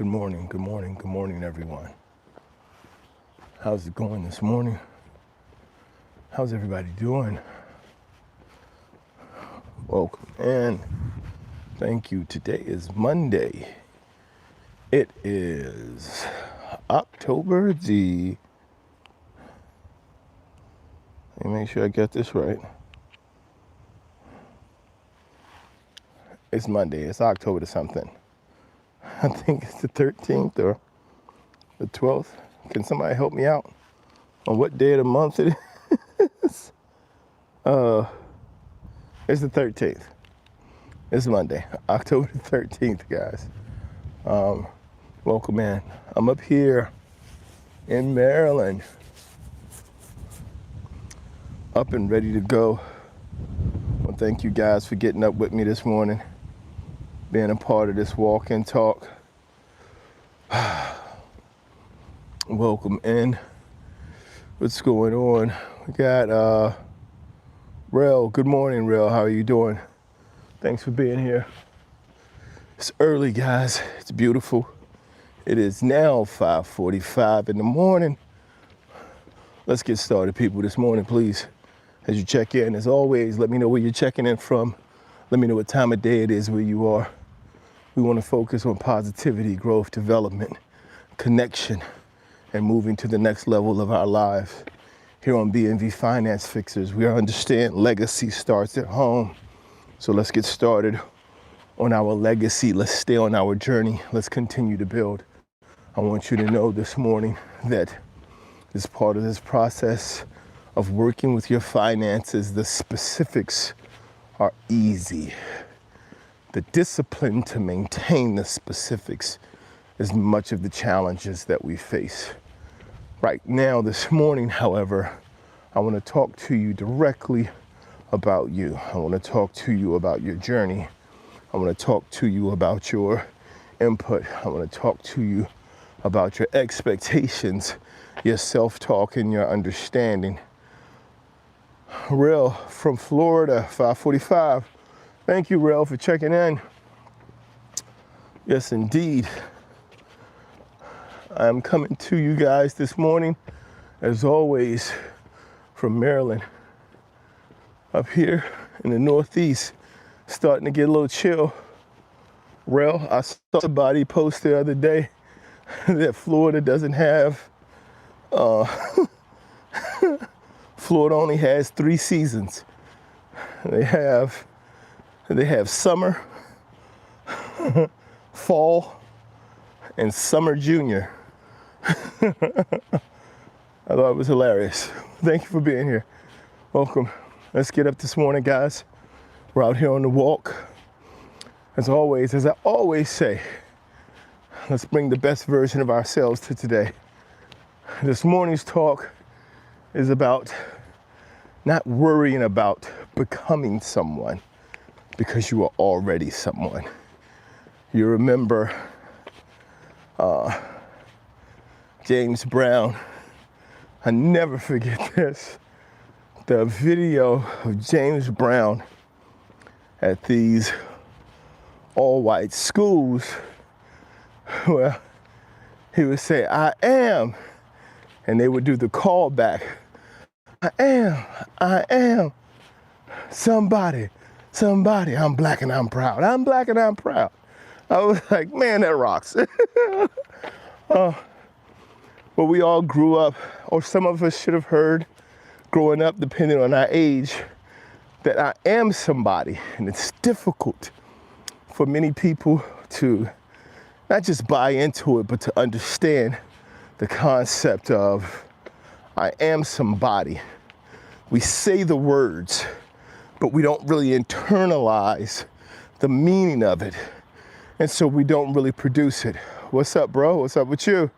Good morning, everyone. How's it going this morning? How's everybody doing? Welcome and thank you. Today is Monday. It is October the... Let me make sure I get this right. It's Monday. It's October to something. I think it's the 13th or the 12th. Can somebody help me out on what day of the month it is? It's the 13th. It's Monday, October the 13th, guys. Welcome in. I'm up here in Maryland, up and ready to go. Well, thank you guys for getting up with me this morning, being a part of this walk and talk. Welcome in. What's going on? We got Rel. Good morning, Rel. How are you doing? Thanks for being here. It's early, guys. It's beautiful. It is now 5:45 in the morning. Let's get started, people, this morning, please. As you check in, as always, let me know where you're checking in from. Let me know what time of day it is where you are. We want to focus on positivity, growth, development, connection, and moving to the next level of our lives. Here on B&V Finance Fixers, we understand legacy starts at home. So let's get started on our legacy. Let's stay on our journey. Let's continue to build. I want you to know this morning that as part of this process of working with your finances, the specifics are easy. The discipline to maintain the specifics is much of the challenges that we face. Right now, this morning, however, I want to talk to you directly about you. I want to talk to you about your journey. I want to talk to you about your input. I want to talk to you about your expectations, your self-talk, and your understanding. Rel from Florida, 5:45. Thank you, Rel, for checking in. Yes, indeed. I'm coming to you guys this morning, as always, from Maryland. Up here in the Northeast, starting to get a little chill. Rel, I saw somebody post the other day that Florida doesn't have, Florida only has 3 seasons. They have summer, fall, and summer junior. I thought it was hilarious. Thank you for being here. Welcome. Let's get up this morning, guys. We're out here on the walk. As always, as I always say, let's bring the best version of ourselves to today. This morning's talk is about not worrying about becoming someone, because you are already someone. You remember James Brown. I never forget this. The video of James Brown at these all-white schools where he would say, "I am," and they would do the callback. I am somebody. I'm black and I'm proud. I'm black and I'm proud. I was like, man, that rocks. Well, we all grew up, or some of us should have heard growing up, depending on our age, that I am somebody. And it's difficult for many people to not just buy into it, but to understand the concept of I am somebody. We say the words, but we don't really internalize the meaning of it. And so we don't really produce it. What's up, bro? What's up with you?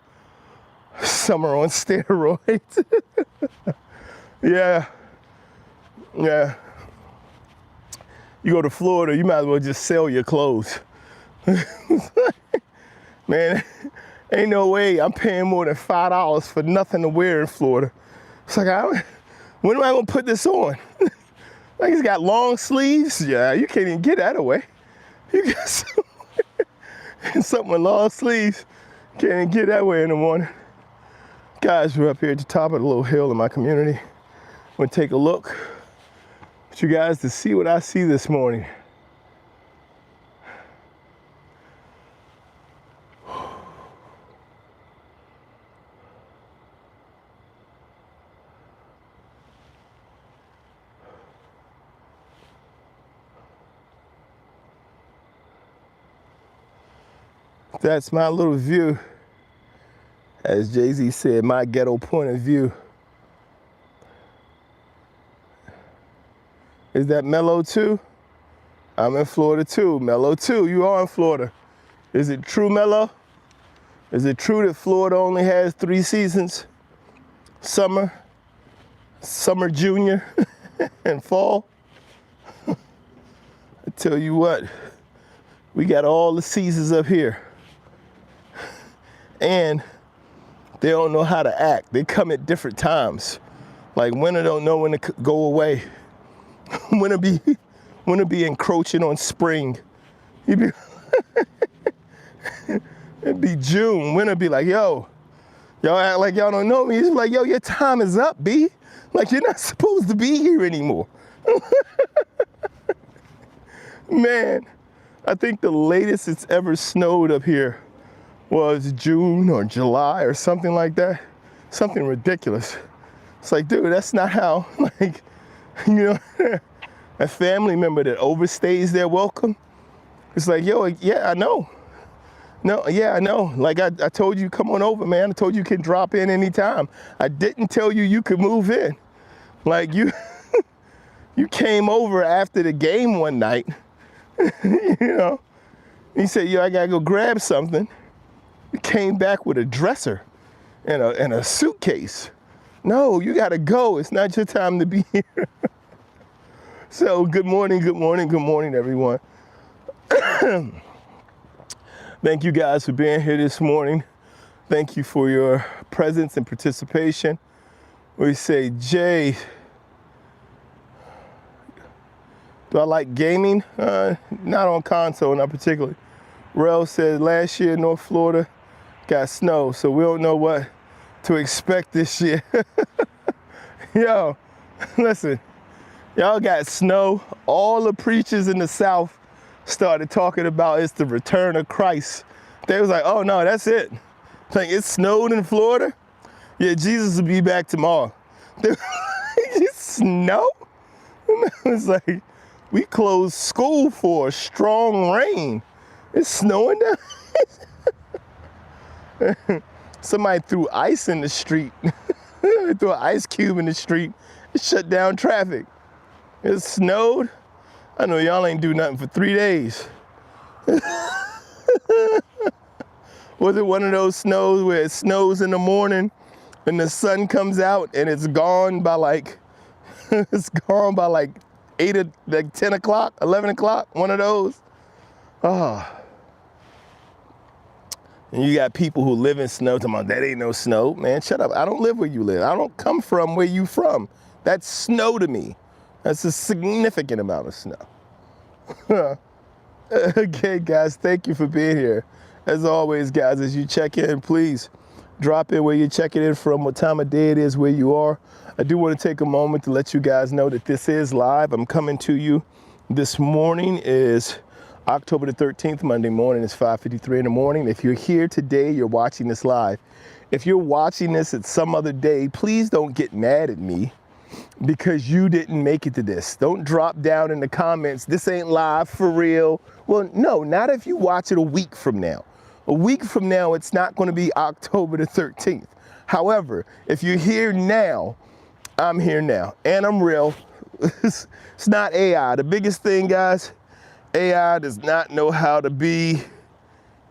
Summer on steroids. Yeah. You go to Florida, you might as well just sell your clothes. Man, ain't no way I'm paying more than $5 for nothing to wear in Florida. It's like, when am I gonna put this on? Like, it's got long sleeves. Yeah, you can't even get that away. and something with long sleeves. Can't get that way in the morning. Guys, we're up here at the top of the little hill in my community. I'm gonna take a look at you guys to see what I see this morning. That's my little view. As Jay-Z said, my ghetto point of view. Is that mellow too? I'm in Florida too. Mellow too. You are in Florida. Is it true, mellow? Is it true that Florida only has 3 seasons? Summer, summer junior, and fall? I tell you what, we got all the seasons up here. And they don't know how to act. They come at different times. Like winter don't know when to go away. Winter be encroaching on spring. It'd be June. Winter be like, yo, y'all act like y'all don't know me. It's like, yo, your time is up, B. Like you're not supposed to be here anymore. Man, I think the latest it's ever snowed up here was June or July or something like that. Something ridiculous. It's like, dude, that's not how, like, you know, a family member that overstays their welcome. It's like, yo, yeah, I know. No, yeah, I know. Like I told you, come on over, man. I told you can drop in anytime. I didn't tell you you could move in. Like you, you came over after the game one night, you know. He said, yo, I gotta go grab something. Came back with a dresser and a suitcase. No, you gotta go. It's not your time to be here. So good morning, good morning, good morning, everyone. Thank you guys for being here this morning. Thank you for your presence and participation. We say, Jay, do I like gaming? Not on console, not particularly. Rel said last year North Florida got snow, so we don't know what to expect this year. Yo, listen, y'all got snow. All the preachers in the South started talking about it's the return of Christ. They was like, oh no, that's it. Like, it snowed in Florida? Yeah, Jesus will be back tomorrow. Snow? It's like, we closed school for a strong rain. It's snowing down. Somebody threw ice in the street. Threw an ice cube in the street. It shut down traffic. It snowed. I know y'all ain't do nothing for 3 days. Was it one of those snows where it snows in the morning and the sun comes out and it's gone by like, it's gone by like 10 o'clock, 11 o'clock, one of those? Oh. And you got people who live in snow talking about that ain't no snow. Man, shut up. I don't live where you live. I don't come from where you from. That's snow to me. That's a significant amount of snow. Okay, guys, thank you for being here. As always, guys, as you check in, please drop in where you're checking in from, what time of day it is, where you are. I do want to take a moment to let you guys know that this is live. I'm coming to you. This morning is October the 13th, Monday morning. It's 5:53 in the morning. If you're here today, you're watching this live. If you're watching this at some other day, please don't get mad at me because you didn't make it to this. Don't drop down in the comments, this ain't live for real. Well, no, not if you watch it a week from now. A week from now, it's not going to be October the 13th. However, if you're here now, I'm here now, and I'm real. It's not AI. The biggest thing, guys, AI does not know how to be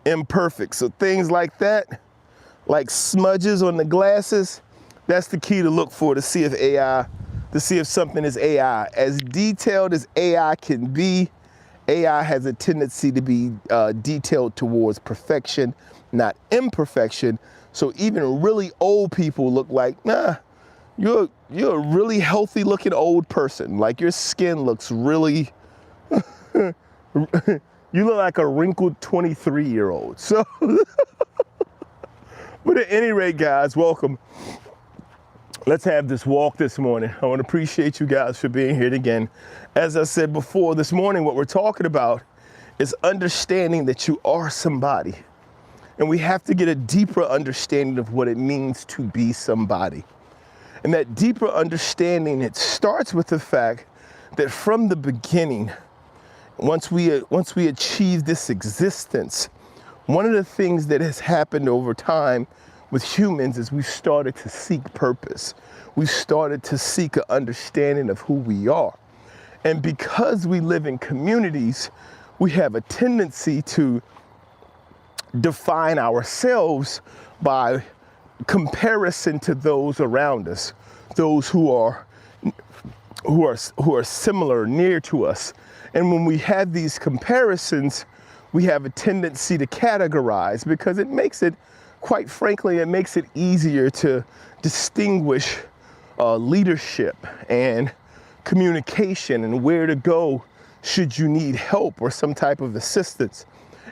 imperfect. So things like that, like smudges on the glasses, that's the key to look for to see if something is AI. As detailed as AI can be, AI has a tendency to be detailed towards perfection, not imperfection. So even really old people look like, nah, you're a really healthy looking old person. Like your skin looks really, You look like a wrinkled 23-year-old. So, but at any rate, guys, welcome. Let's have this walk this morning. I want to appreciate you guys for being here again. As I said before, this morning, what we're talking about is understanding that you are somebody. And we have to get a deeper understanding of what it means to be somebody. And that deeper understanding, it starts with the fact that from the beginning, once we achieve this existence, one of the things that has happened over time with humans is we've started to seek purpose. We've started to seek an understanding of who we are. And because we live in communities, we have a tendency to define ourselves by comparison to those around us, those who are similar, near to us. And when we have these comparisons, we have a tendency to categorize, because it makes it, quite frankly, it makes it easier to distinguish leadership and communication and where to go should you need help or some type of assistance.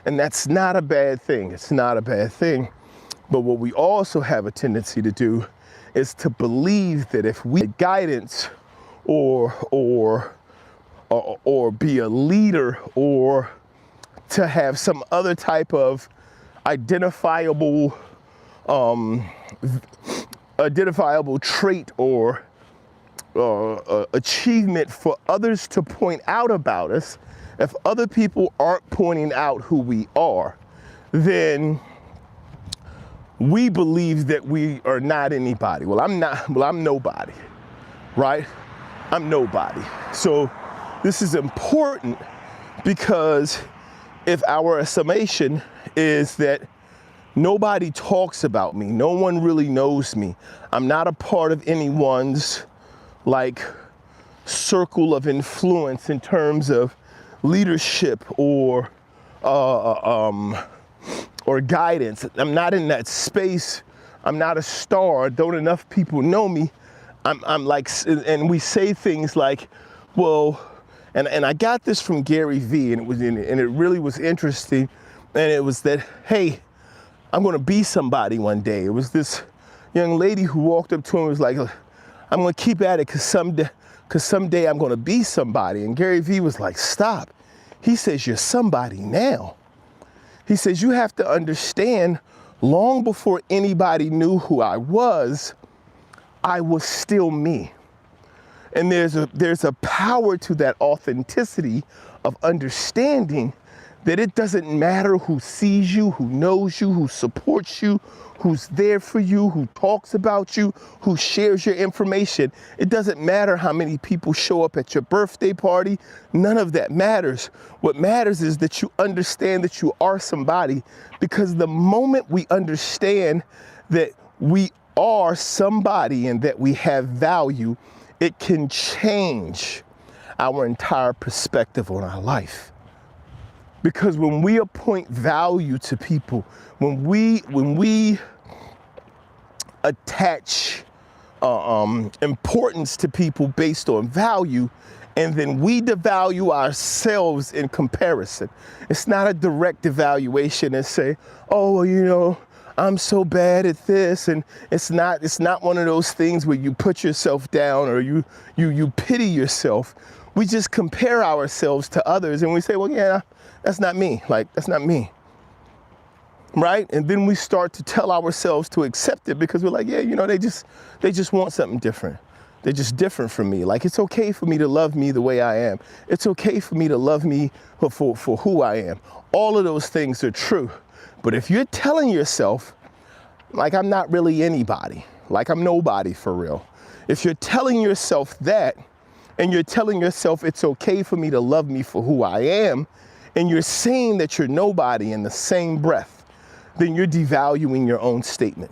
And that's not a bad thing. It's not a bad thing. But what we also have a tendency to do is to believe that if we get guidance or be a leader, or to have some other type of identifiable trait or achievement for others to point out about us, if other people aren't pointing out who we are, then we believe that we are not anybody. Well, I'm nobody, right? I'm nobody. So this is important, because if our assumption is that nobody talks about me, no one really knows me, I'm not a part of anyone's circle of influence in terms of leadership or guidance. I'm not in that space. I'm not a star. Don't enough people know me. I'm like, and we say things like, well, and I got this from Gary Vee, and it really was interesting. And it was that, hey, I'm going to be somebody one day. It was this young lady who walked up to him and was like, I'm going to keep at it because someday I'm going to be somebody. And Gary Vee was like, stop. He says, you're somebody now. He says, you have to understand, long before anybody knew who I was still me. And there's a power to that authenticity of understanding that it doesn't matter who sees you, who knows you, who supports you, who's there for you, who talks about you, who shares your information. It doesn't matter how many people show up at your birthday party. None of that matters. What matters is that you understand that you are somebody, because the moment we understand that we are somebody and that we have value, it can change our entire perspective on our life. Because when we appoint value to people, when we attach importance to people based on value, and then we devalue ourselves in comparison. It's not a direct evaluation and say, oh, well, you know, I'm so bad at this. And it's not one of those things where you put yourself down or you pity yourself. We just compare ourselves to others and we say, well, yeah, that's not me. Like, that's not me. Right? And then we start to tell ourselves to accept it, because we're like, yeah, you know, they just want something different. They're just different from me. Like, it's okay for me to love me the way I am. It's okay for me to love me for who I am. All of those things are true. But if you're telling yourself, like, I'm not really anybody, like I'm nobody for real. If you're telling yourself that, and you're telling yourself it's okay for me to love me for who I am, and you're saying that you're nobody in the same breath, then you're devaluing your own statement.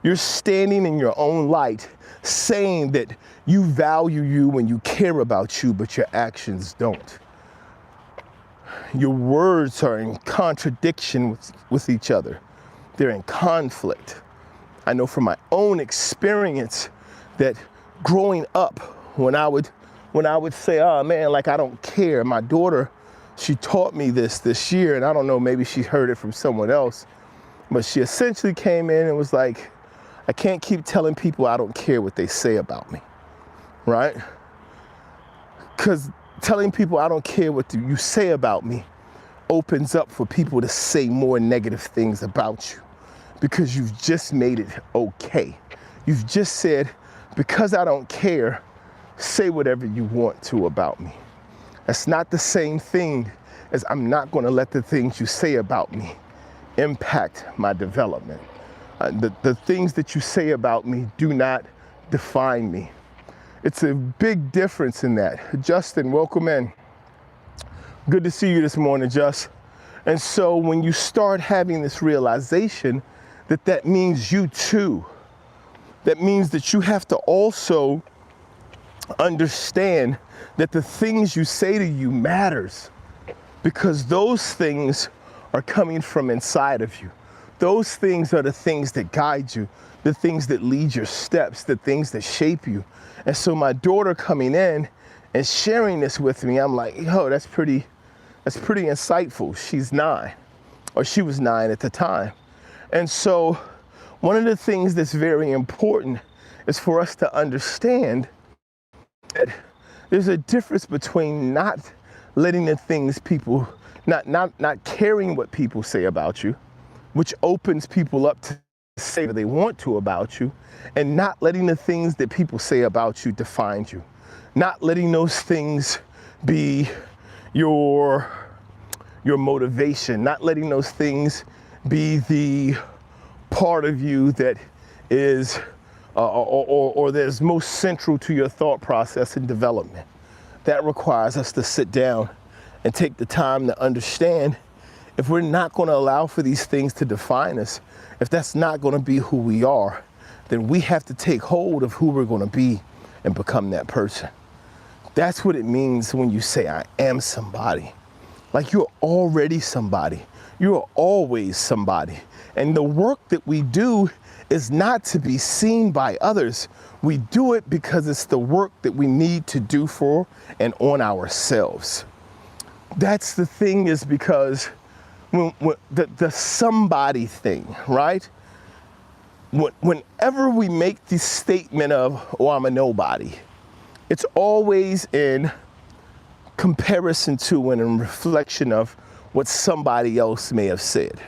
You're standing in your own light, saying that you value you and you care about you, but your actions don't. Your words are in contradiction with each other. They're in conflict. I know from my own experience that growing up, when I would say, oh man, like I don't care. My daughter she taught me this year, and I don't know, maybe she heard it from someone else, but she essentially came in and was like, I can't keep telling people I don't care what they say about me, right? Because telling people I don't care what you say about me opens up for people to say more negative things about you, because you've just made it okay. You've just said, because I don't care, say whatever you want to about me. That's not the same thing as I'm not going to let the things you say about me impact my development. The things that you say about me do not define me. It's a big difference in that. Justin, welcome in. Good to see you this morning, Just. And so when you start having this realization that means you too, that means that you have to also understand that the things you say to you matters, because those things are coming from inside of you. Those things are the things that guide you, the things that lead your steps, the things that shape you. And so my daughter coming in and sharing this with me, I'm like, yo, that's pretty insightful. She's 9, or she was 9 at the time. And so one of the things that's very important is for us to understand that there's a difference between not letting the things people, not caring what people say about you, which opens people up to say what they want to about you, and not letting the things that people say about you define you. Not letting those things be your motivation, not letting those things be the part of you that is or that is most central to your thought process and development. That requires us to sit down and take the time to understand, if we're not going to allow for these things to define us, if that's not going to be who we are, then we have to take hold of who we're going to be and become that person. That's what it means when you say, I am somebody. Like, you're already somebody. You're always somebody. And the work that we do is not to be seen by others. We do it because it's the work that we need to do for and on ourselves. That's the thing, is because when the somebody thing, right? Whenever we make the statement of, oh, I'm a nobody, it's always in comparison to and in reflection of what somebody else may have said,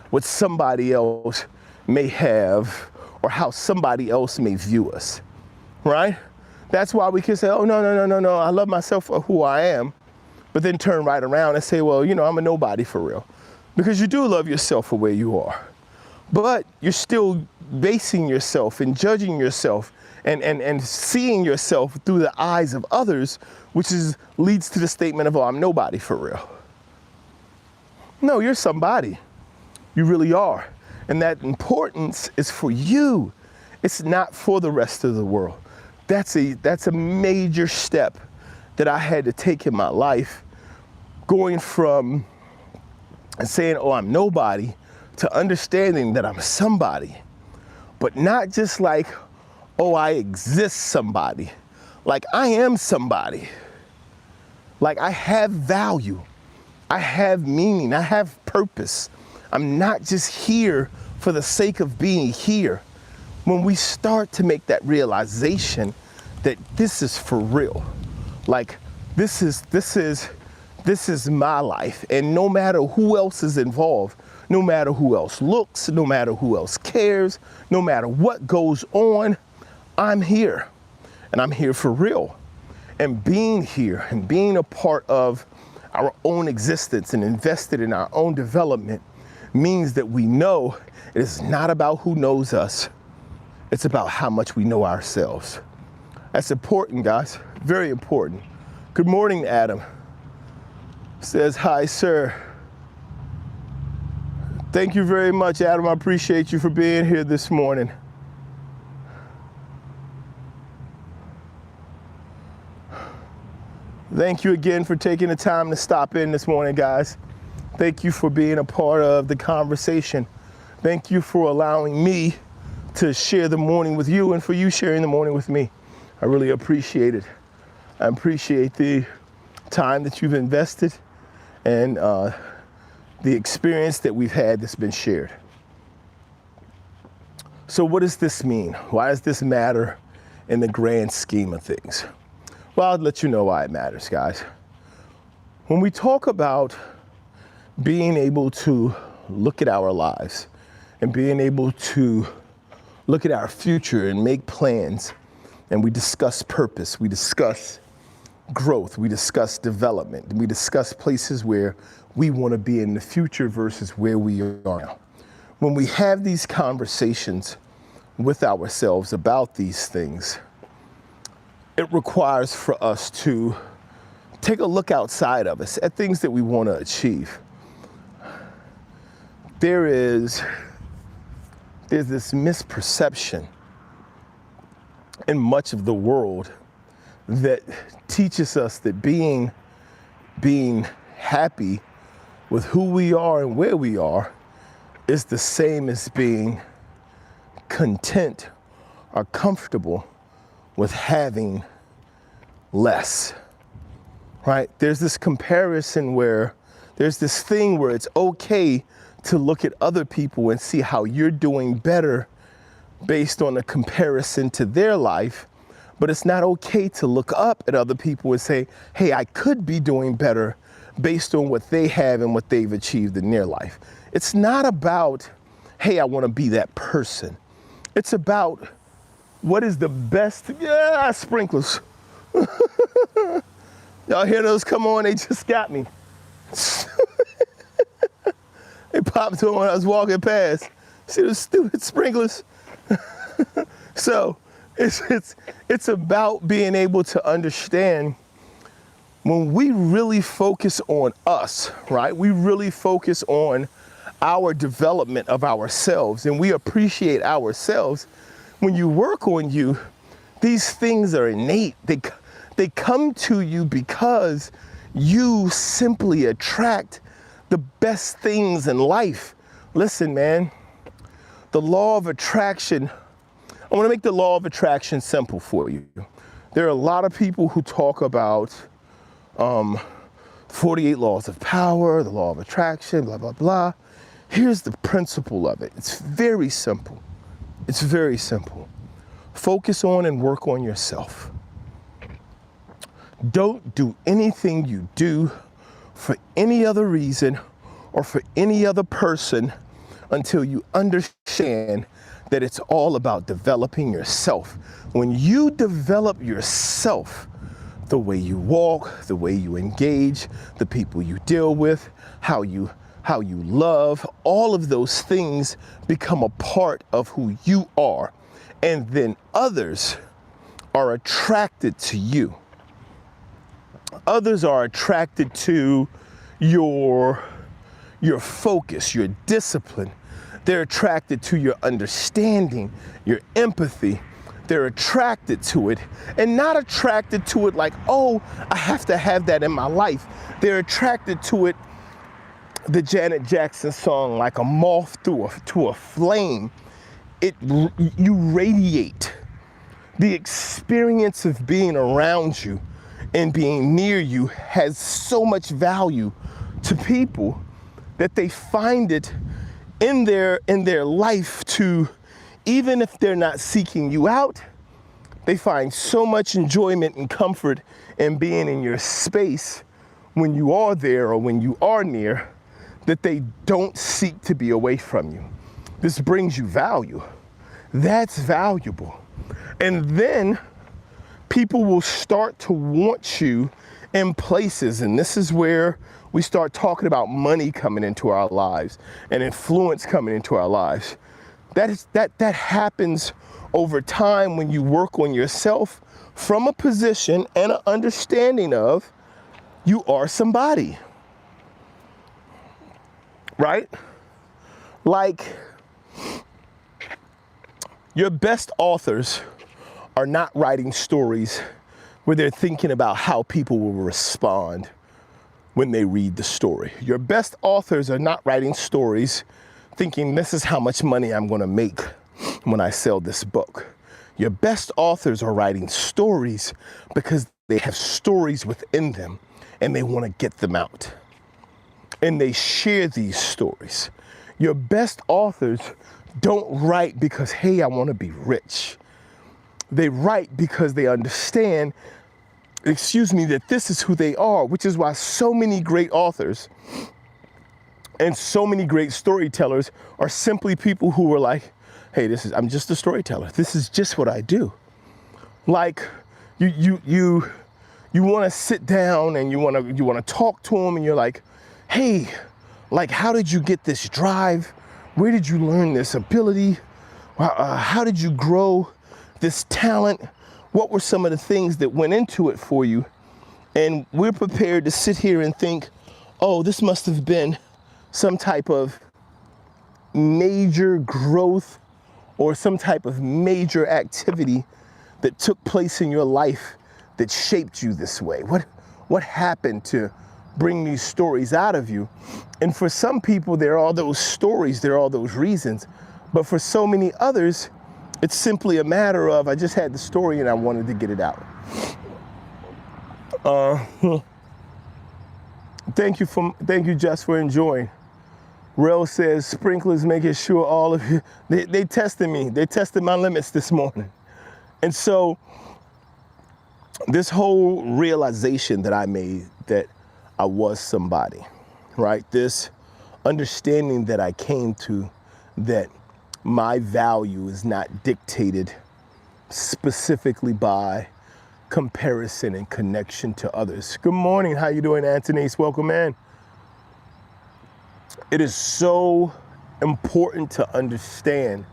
what somebody else may have, or how somebody else may view us, right? That's why we can say, oh, no, I love myself for who I am, but then turn right around and say, well, I'm a nobody for real. Because you do love yourself for where you are, but you're still basing yourself and judging yourself and seeing yourself through the eyes of others, which leads to the statement of, oh, I'm nobody for real. No, you're somebody. You really are. And that importance is for you. It's not for the rest of the world. That's a major step that I had to take in my life, going from saying, oh, I'm nobody, to understanding that I'm somebody. But not just like, oh, I exist somebody. Like, I am somebody. Like, I have value. I have meaning. I have purpose. I'm not just here for the sake of being here. When we start to make that realization that this is for real, like, this is my life, and no matter who else is involved, no matter who else looks, no matter who else cares, no matter what goes on, I'm here, and I'm here for real. And being here and being a part of our own existence and invested in our own development means that we know it is not about who knows us. It's about how much we know ourselves. That's important, guys. Very important. Good morning, Adam. Says, hi, sir. Thank you very much, Adam. I appreciate you for being here this morning. Thank you again for taking the time to stop in this morning, guys. Thank you for being a part of the conversation. Thank you for allowing me to share the morning with you, and for you sharing the morning with me. I really appreciate it. I appreciate the time that you've invested and the experience that we've had that's been shared. So what does this mean? Why does this matter in the grand scheme of things? Well, I'll let you know why it matters, guys. When we talk about being able to look at our lives and being able to look at our future and make plans, and we discuss purpose, we discuss growth, we discuss development, we discuss places where we want to be in the future versus where we are now. When we have these conversations with ourselves about these things, it requires for us to take a look outside of us at things that we want to achieve. There's this misperception in much of the world that teaches us that being happy with who we are and where we are is the same as being content or comfortable with having less, right? There's this comparison where there's this thing where it's okay to look at other people and see how you're doing better based on a comparison to their life, but it's not okay to look up at other people and say, hey, I could be doing better based on what they have and what they've achieved in their life. It's not about, hey, I want to be that person. It's about what is the best, sprinklers. Y'all hear those come on? They just got me. They popped on when I was walking past. See those stupid sprinklers? So it's about being able to understand when we really focus on us, right? We really focus on our development of ourselves and we appreciate ourselves. When you work on you, these things are innate. They come to you because you simply attract the best things in life. Listen, man, the law of attraction, I want to make the law of attraction simple for you. There are a lot of people who talk about 48 laws of power, the law of attraction, blah, blah, blah. Here's the principle of it. It's very simple. It's very simple. Focus on and work on yourself. Don't do anything you do for any other reason or for any other person until you understand that it's all about developing yourself. When you develop yourself, the way you walk, the way you engage, the people you deal with, how you love, all of those things become a part of who you are. And then others are attracted to you. Others are attracted to your focus, your discipline. They're attracted to your understanding, your empathy. They're attracted to it and not attracted to it like, oh, I have to have that in my life. They're attracted to it, the Janet Jackson song, like a moth to a flame. You radiate. The experience of being around you and being near you has so much value to people that they find it in their life to, even if they're not seeking you out, they find so much enjoyment and comfort in being in your space when you are there or when you are near that they don't seek to be away from you. This brings you value. That's valuable. And then people will start to want you in places, and this is where we start talking about money coming into our lives and influence coming into our lives. That happens over time when you work on yourself from a position and an understanding of you are somebody, right? Like, your best authors are not writing stories where they're thinking about how people will respond when they read the story. Your best authors are not writing stories thinking this is how much money I'm going to make when I sell this book. Your best authors are writing stories because they have stories within them and they want to get them out. and they share these stories. Your best authors don't write because, hey, I want to be rich. They write because they understand, that this is who they are, which is why so many great authors and so many great storytellers are simply people who were like, hey, I'm just a storyteller. This is just what I do. Like you want to sit down and you want to talk to them, and you're like, hey, like, how did you get this drive? Where did you learn this ability? How did you grow this talent? What were some of the things that went into it for you? And we're prepared to sit here and think, oh, this must have been some type of major growth or some type of major activity that took place in your life that shaped you this way. What happened to bring these stories out of you? And for some people, there are all those stories, there are all those reasons. But for so many others, it's simply a matter of, I just had the story and I wanted to get it out. Thank you, Jess, for enjoying. Rel says, sprinklers making sure all of you, they tested me. They tested my limits this morning. And so this whole realization that I made that I was somebody, right? This understanding that I came to, that my value is not dictated specifically by comparison and connection to others. Good morning. How you doing, Antonice? Welcome in. It is so important to understand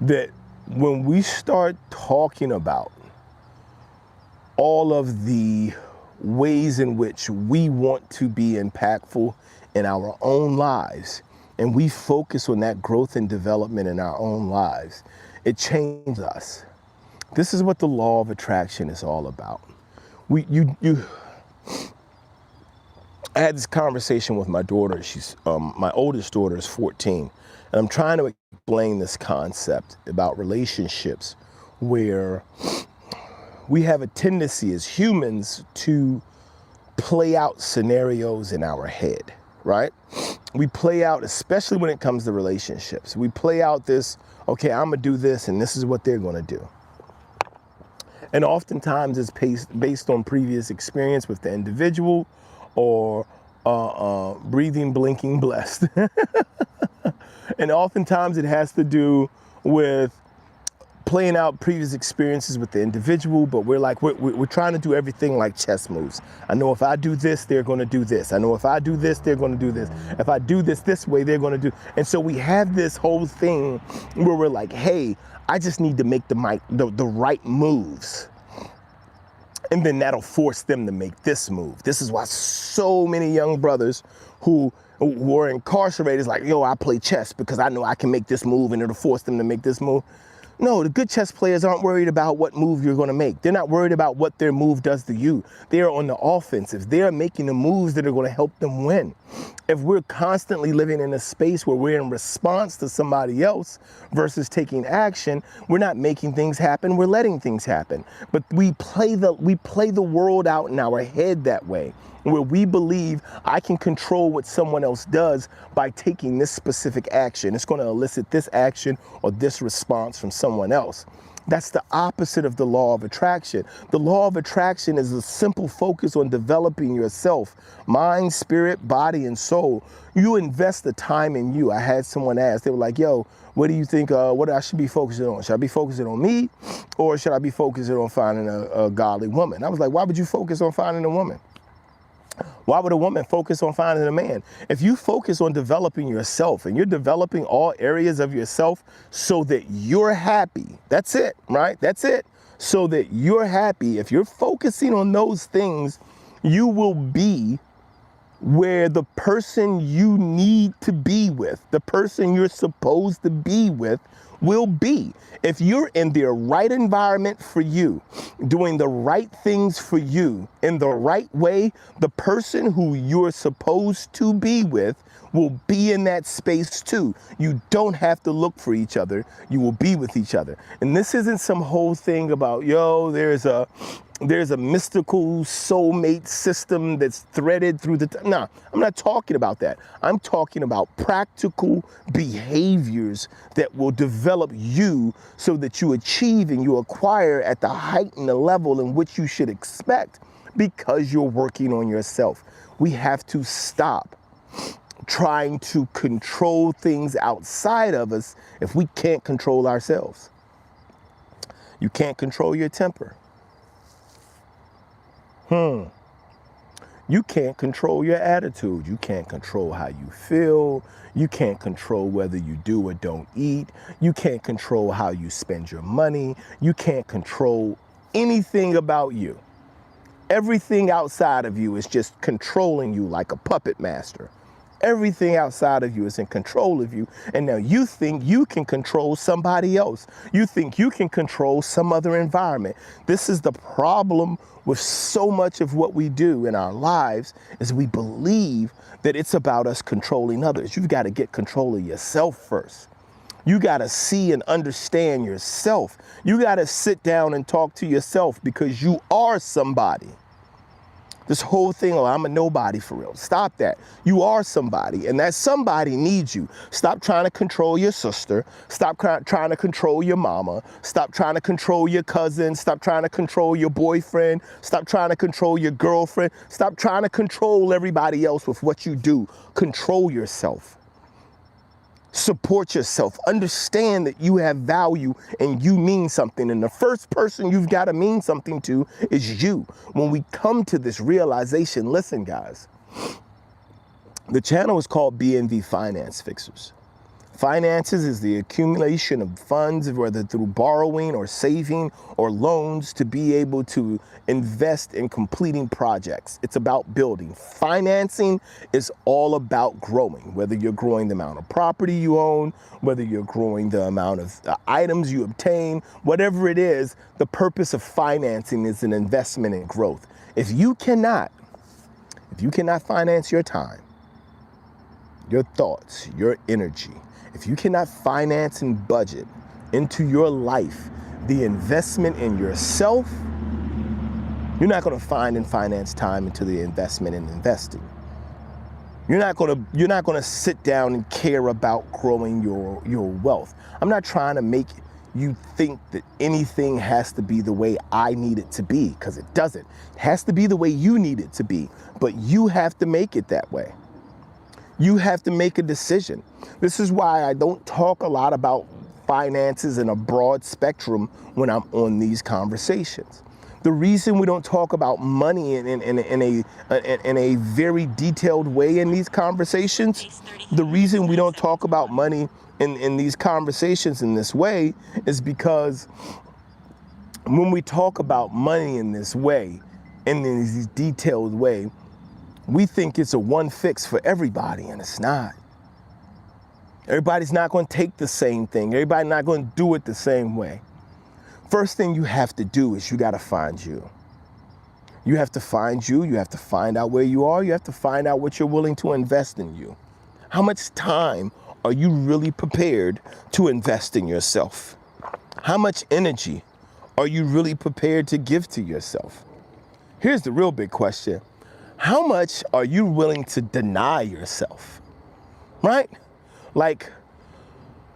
that when we start talking about all of the ways in which we want to be impactful in our own lives, and we focus on that growth and development in our own lives, it changes us. This is what the law of attraction is all about. I had this conversation with my daughter. She's my oldest daughter is 14, and I'm trying to explain this concept about relationships where we have a tendency as humans to play out scenarios in our head, right? We play out, especially when it comes to relationships, we play out this, okay, I'm gonna do this and this is what they're gonna do. And oftentimes it's based on previous experience with the individual, or breathing, blinking, blessed. And oftentimes it has to do with playing out previous experiences with the individual, but we're trying to do everything like chess moves. I know if I do this, they're going to do this. I know if I do this, they're going to do this. If I do this way, they're going to do. And so we have this whole thing where we're like, hey, I just need to make the right moves. And then that'll force them to make this move. This is why so many young brothers who are incarcerated is like, yo, I play chess because I know I can make this move, and it'll force them to make this move. No, the good chess players aren't worried about what move you're going to make. They're not worried about what their move does to you. They are on the offensive. They're making the moves that are going to help them win. If we're constantly living in a space where we're in response to somebody else versus taking action, we're not making things happen, we're letting things happen. But we play the world out in our head that way, where we believe I can control what someone else does by taking this specific action. It's going to elicit this action or this response from someone else. That's the opposite of the law of attraction. The law of attraction is a simple focus on developing yourself, mind, spirit, body, and soul. You invest the time in you. I had someone ask, they were like, yo, what do you think, what I should be focusing on? Should I be focusing on me, or should I be focusing on finding a godly woman? I was like, why would you focus on finding a woman? Why would a woman focus on finding a man? If you focus on developing yourself and you're developing all areas of yourself so that you're happy, that's it, right? That's it. So that you're happy. If you're focusing on those things, you will be where the person you need to be with, the person you're supposed to be with, will be. If you're in the right environment for you, doing the right things for you in the right way, the person who you're supposed to be with will be in that space too. You don't have to look for each other. You will be with each other. And this isn't some whole thing about, there's a mystical soulmate system that's threaded through the nah, I'm not talking about that. I'm talking about practical behaviors that will develop you so that you achieve and you acquire at the height and the level in which you should expect, because you're working on yourself. We have to stop trying to control things outside of us if we can't control ourselves. You can't control your temper. You can't control your attitude. You can't control how you feel. You can't control whether you do or don't eat. You can't control how you spend your money. You can't control anything about you. Everything outside of you is just controlling you like a puppet master. Everything outside of you is in control of you. And now you think you can control somebody else. You think you can control some other environment. This is the problem with so much of what we do in our lives, is we believe that it's about us controlling others. You've got to get control of yourself first. You got to see and understand yourself. You got to sit down and talk to yourself, because you are somebody. This whole thing, I'm a nobody for real. Stop that. You are somebody, and that somebody needs you. Stop trying to control your sister. Stop trying to control your mama. Stop trying to control your cousin. Stop trying to control your boyfriend. Stop trying to control your girlfriend. Stop trying to control everybody else with what you do. Control yourself. Support yourself. Understand that you have value and you mean something. And the first person you've got to mean something to is you. When we come to this realization, listen, guys, the channel is called BNV Finance Fixers. Finances is the accumulation of funds, whether through borrowing or saving or loans, to be able to invest in completing projects. It's about building. Financing is all about growing, whether you're growing the amount of property you own, whether you're growing the amount of items you obtain, whatever it is, the purpose of financing is an investment in growth. If you cannot finance your time, your thoughts, your energy, if you cannot finance and budget into your life the investment in yourself, you're not going to find and finance time into the investment in investing. You're not going to sit down and care about growing your wealth. I'm not trying to make you think that anything has to be the way I need it to be, because it doesn't. It has to be the way you need it to be, but you have to make it that way. You have to make a decision. This is why I don't talk a lot about finances in a broad spectrum when I'm on these conversations. The reason we don't talk about money in a very detailed way in these conversations, the reason we don't talk about money in these conversations in this way is because when we talk about money in this way, in this detailed way, we think it's a one fix for everybody, and it's not. Everybody's not going to take the same thing. Everybody's not going to do it the same way. First thing you have to do is you got to find you. You have to find you. You have to find out where you are. You have to find out what you're willing to invest in you. How much time are you really prepared to invest in yourself? How much energy are you really prepared to give to yourself? Here's the real big question. How much are you willing to deny yourself, right? Like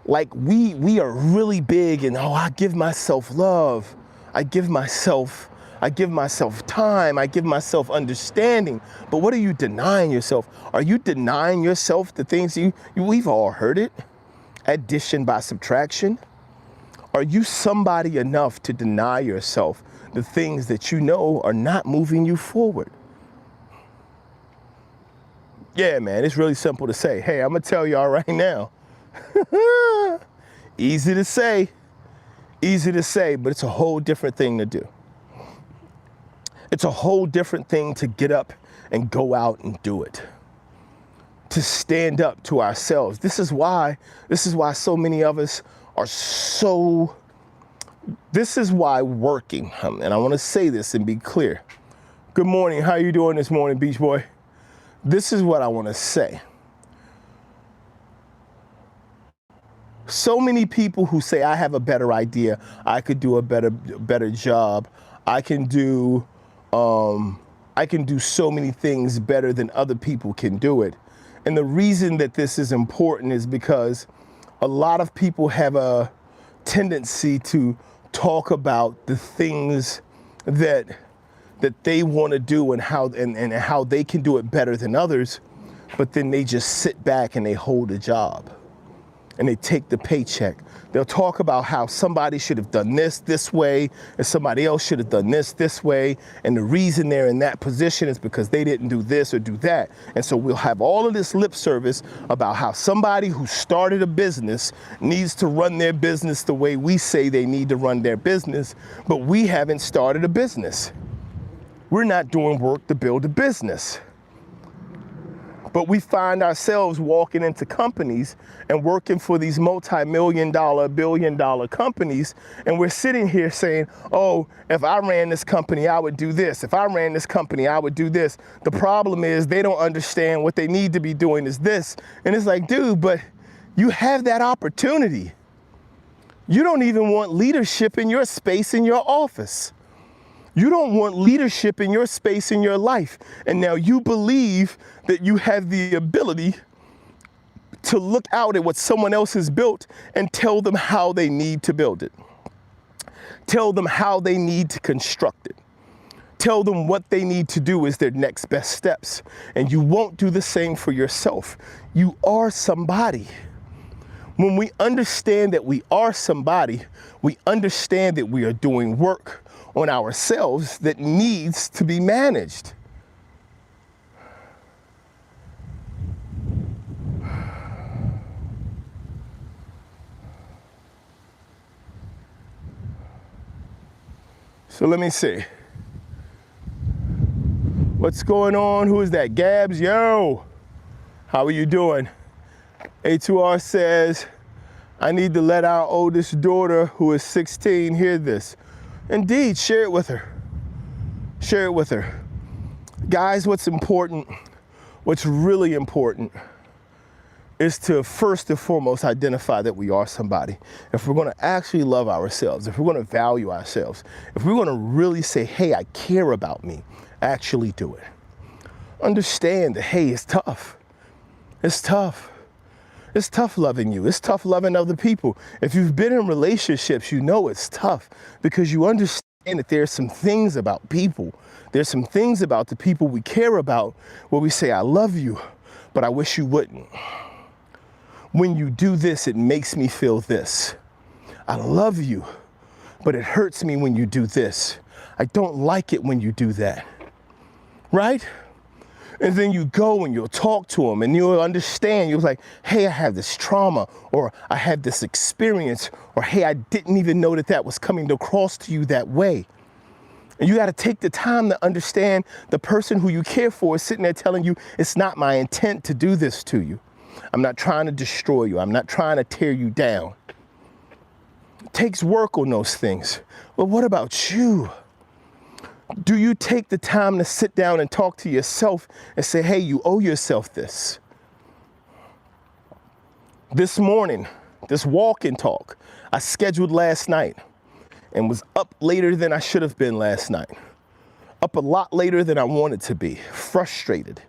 we are really big in, I give myself love. I give myself time. I give myself understanding. But what are you denying yourself? Are you denying yourself the things we've all heard it? Addition by subtraction. Are you somebody enough to deny yourself the things that you know are not moving you forward? Yeah, man, it's really simple to say. Hey, I'm going to tell y'all right now. Easy to say, but it's a whole different thing to do. It's a whole different thing to get up and go out and do it. To stand up to ourselves. This is why so many of us are so, this is why working, and I want to say this and be clear. Good morning, how you doing this morning, Beach Boy? This is what I want to say. So many people who say, I have a better idea, I could do a better job, I can do so many things better than other people can do it. And the reason that this is important is because a lot of people have a tendency to talk about the things that they want to do and how they can do it better than others, but then they just sit back and they hold a job and they take the paycheck. They'll talk about how somebody should have done this way, and somebody else should have done this way, and the reason they're in that position is because they didn't do this or do that. And so we'll have all of this lip service about how somebody who started a business needs to run their business the way we say they need to run their business, but we haven't started a business. We're not doing work to build a business. But we find ourselves walking into companies and working for these multi-million-dollar, billion-dollar companies, and we're sitting here saying, oh, if I ran this company, I would do this. If I ran this company, I would do this. The problem is they don't understand what they need to be doing is this. And it's like, dude, but you have that opportunity. You don't even want leadership in your space in your office. You don't want leadership in your space in your life. And now you believe that you have the ability to look out at what someone else has built and tell them how they need to build it. Tell them how they need to construct it. Tell them what they need to do is their next best steps. And you won't do the same for yourself. You are somebody. When we understand that we are somebody, we understand that we are doing work on ourselves that needs to be managed. So let me see. What's going on? Who is that? Gabs? Yo! How are you doing? A2R says, I need to let our oldest daughter, who is 16, hear this. Indeed, share it with her. Share it with her. Guys, what's important, what's really important, is to first and foremost identify that we are somebody. If we're going to actually love ourselves, if we're going to value ourselves, if we're going to really say, hey, I care about me, actually do it. Understand that, hey, it's tough. It's tough. It's tough loving you. It's tough loving other people. If you've been in relationships, you know it's tough because you understand that there's some things about people. There's some things about the people we care about where we say, I love you, but I wish you wouldn't. When you do this, it makes me feel this. I love you, but it hurts me when you do this. I don't like it when you do that. Right? And then you go and you'll talk to them and you'll understand. You're like, hey, I have this trauma, or I had this experience, or hey, I didn't even know that that was coming across to you that way. And you got to take the time to understand the person who you care for is sitting there telling you, it's not my intent to do this to you. I'm not trying to destroy you. I'm not trying to tear you down. It takes work on those things. But what about you? Do you take the time to sit down and talk to yourself and say, hey, you owe yourself this? This morning, this walk and talk, I scheduled last night and was up later than I should have been last night. Up a lot later than I wanted to be, frustrated.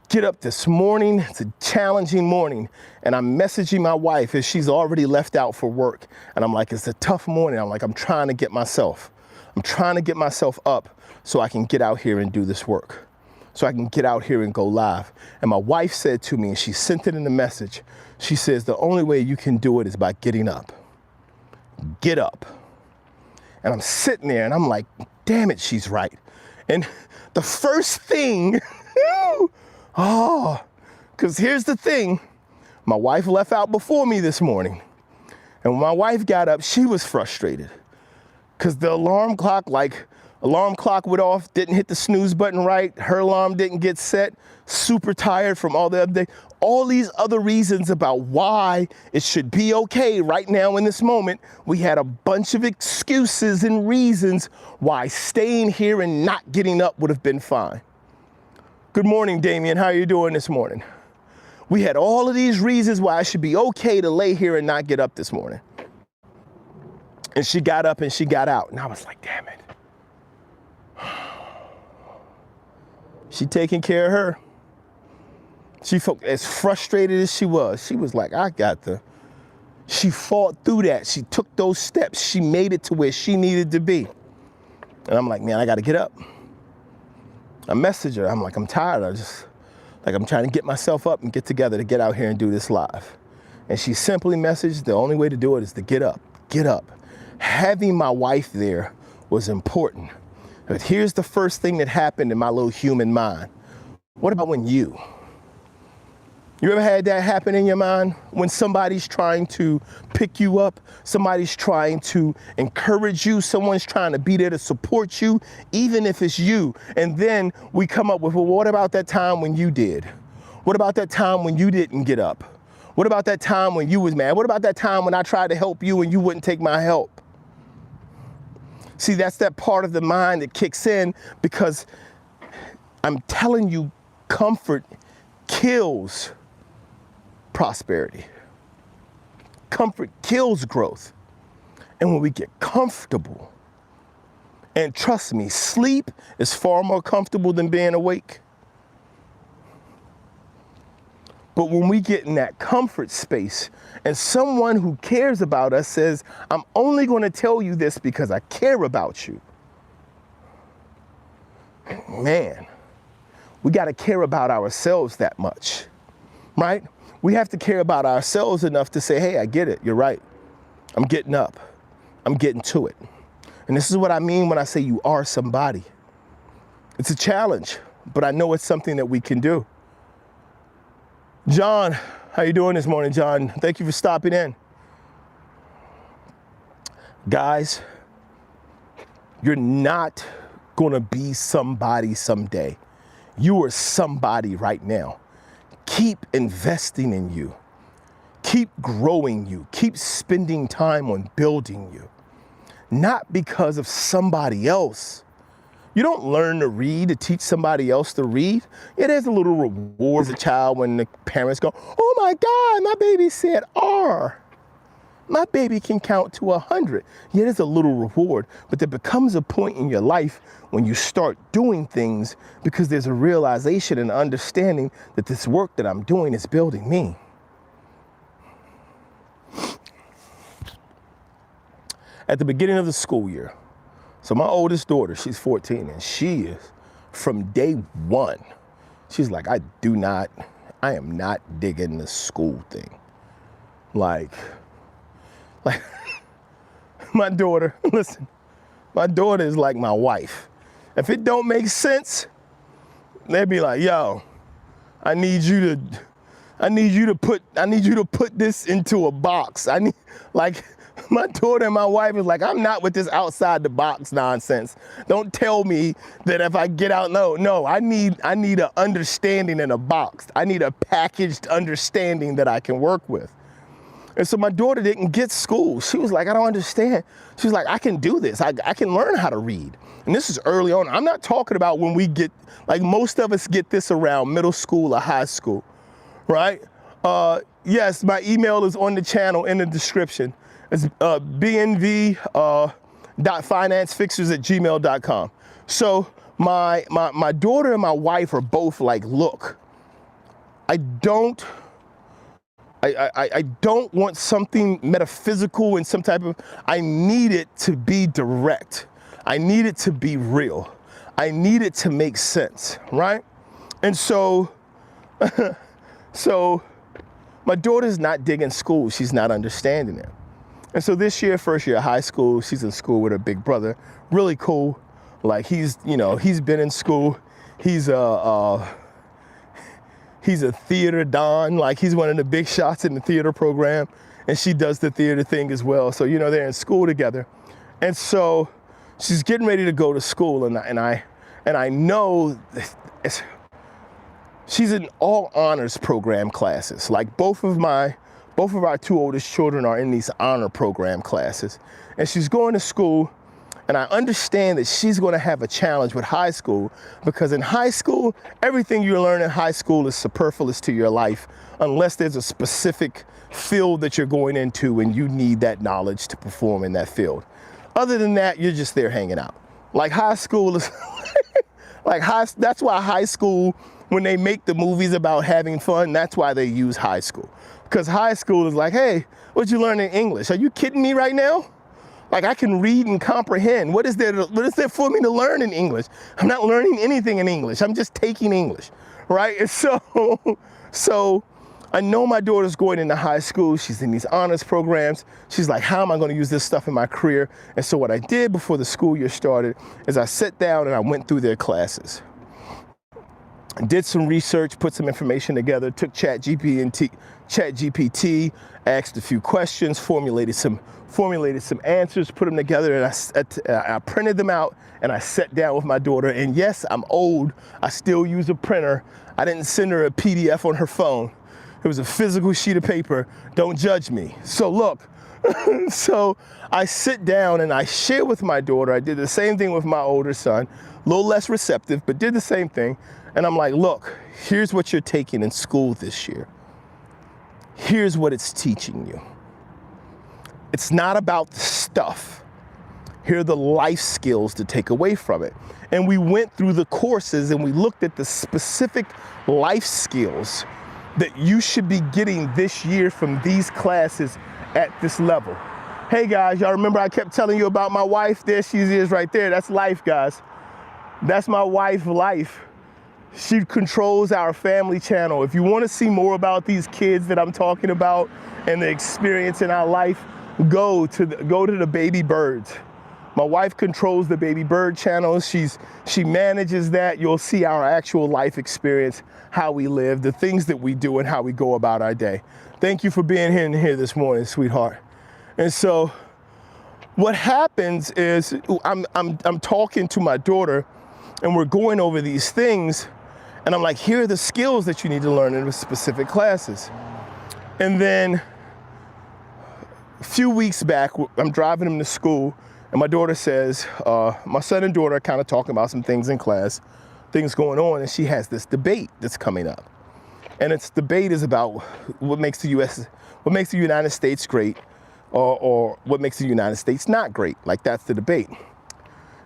Get up this morning, it's a challenging morning, and I'm messaging my wife as she's already left out for work. And I'm like, it's a tough morning. I'm like, I'm trying to get myself up so I can get out here and do this work, so I can get out here and go live. And my wife said to me, and she sent it in the message, she says, the only way you can do it is by getting up. Get up. And I'm sitting there and I'm like, damn it, she's right. And the first thing, because here's the thing, my wife left out before me this morning. And when my wife got up, she was frustrated. Because the alarm clock went off, didn't hit the snooze button right, her alarm didn't get set, super tired from all the other day. all these other reasons about why it should be okay right now in this moment. We had a bunch of excuses and reasons why staying here and not getting up would have been fine. Good morning, Damien. How are you doing this morning? We had all of these reasons why it should be okay to lay here and not get up this morning. And she got up and she got out. And I was like, damn it. She taking care of her. She felt as frustrated as she was like, she fought through that. She took those steps. She made it to where she needed to be. And I'm like, man, I got to get up. I messaged her. I'm like, I'm tired. I'm trying to get myself up and get together to get out here and do this live. And she simply messaged, the only way to do it is to get up, get up. Having my wife there was important. But here's the first thing that happened in my little human mind. What about when you ever had that happen in your mind? When somebody's trying to pick you up, somebody's trying to encourage you, someone's trying to be there to support you, even if it's you. And then we come up with, well, what about that time when you did? What about that time when you didn't get up? What about that time when you was mad? What about that time when I tried to help you and you wouldn't take my help? See, that's that part of the mind that kicks in, because I'm telling you, comfort kills prosperity. Comfort kills growth. And when we get comfortable, and trust me, sleep is far more comfortable than being awake. But when we get in that comfort space and someone who cares about us says, I'm only going to tell you this because I care about you. Man, we got to care about ourselves that much, right? We have to care about ourselves enough to say, hey, I get it. You're right. I'm getting up. I'm getting to it. And this is what I mean when I say you are somebody. It's a challenge, but I know it's something that we can do. John, how you doing this morning, John? Thank you for stopping in. Guys, you're not gonna be somebody someday. You are somebody right now. Keep investing in you. Keep growing you. Keep spending time on building you. Not because of somebody else. You don't learn to read to teach somebody else to read. Yeah, there's a little reward as a child when the parents go, oh my God, my baby said R. My baby can count to 100. Yeah, there's a little reward, but there becomes a point in your life when you start doing things because there's a realization and understanding that this work that I'm doing is building me. At the beginning of the school year, so my oldest daughter, she's 14, and she is, from day one, she's like, I am not digging the school thing. Like my daughter, listen, my daughter is like my wife. If it don't make sense, they'd be like, yo, I need you to put this into a box. My daughter and my wife is like, I'm not with this outside the box nonsense. Don't tell me that if I get out, no, I need an understanding in a box. I need a packaged understanding that I can work with. And so my daughter didn't get school. She was like, I don't understand. She was like, I can do this. I can learn how to read. And this is early on. I'm not talking about when we get, like most of us get this around middle school or high school, right? Yes, my email is on the channel in the description. It's bnv.financefixers@gmail.com. So my daughter and my wife are both like, look, I don't want something metaphysical and some type of, I need it to be direct. I need it to be real. I need it to make sense, right? And so, so my daughter's not digging school. She's not understanding it. And so this year, first year of high school, she's in school with her big brother. Really cool. Like he's been in school. He's a theater don. Like he's one of the big shots in the theater program. And she does the theater thing as well. So, they're in school together. And so she's getting ready to go to school. And I know she's in all honors program classes. Like both of our two oldest children are in these honor program classes. And she's going to school, and I understand that she's going to have a challenge with high school, because in high school, everything you learn in high school is superfluous to your life unless there's a specific field that you're going into and you need that knowledge to perform in that field. Other than that, you're just there hanging out. Like high school is, that's why high school, when they make the movies about having fun, that's why they use high school. Because high school is like, hey, what'd you learn in English? Are you kidding me right now? Like, I can read and comprehend. What is there for me to learn in English? I'm not learning anything in English. I'm just taking English, right? And so I know my daughter's going into high school. She's in these honors programs. She's like, how am I going to use this stuff in my career? And so what I did before the school year started is I sat down and I went through their classes. Did some research, put some information together, took ChatGPT, asked a few questions, formulated some answers, put them together, and I printed them out, and I sat down with my daughter. And yes, I'm old. I still use a printer. I didn't send her a PDF on her phone. It was a physical sheet of paper. Don't judge me. So look, so I sit down and I share with my daughter. I did the same thing with my older son, a little less receptive, but did the same thing. And I'm like, look, here's what you're taking in school this year. Here's what it's teaching you. It's not about the stuff. Here are the life skills to take away from it. And we went through the courses and we looked at the specific life skills that you should be getting this year from these classes at this level. Hey guys, y'all remember I kept telling you about my wife? There she is right there. That's life, guys. That's my wife, Life. She controls our family channel. If you want to see more about these kids that I'm talking about and the experience in our life, go to the baby birds. My wife controls the baby bird channel. She manages that. You'll see our actual life experience, how we live, the things that we do, and how we go about our day. Thank you for being here this morning, sweetheart. And so what happens is I'm talking to my daughter and we're going over these things. And I'm like, here are the skills that you need to learn in the specific classes. And then a few weeks back, I'm driving him to school, and my daughter says, my son and daughter are kind of talking about some things in class, things going on, and she has this debate that's coming up. And its debate is about what makes the United States great, or what makes the United States not great. Like, that's the debate.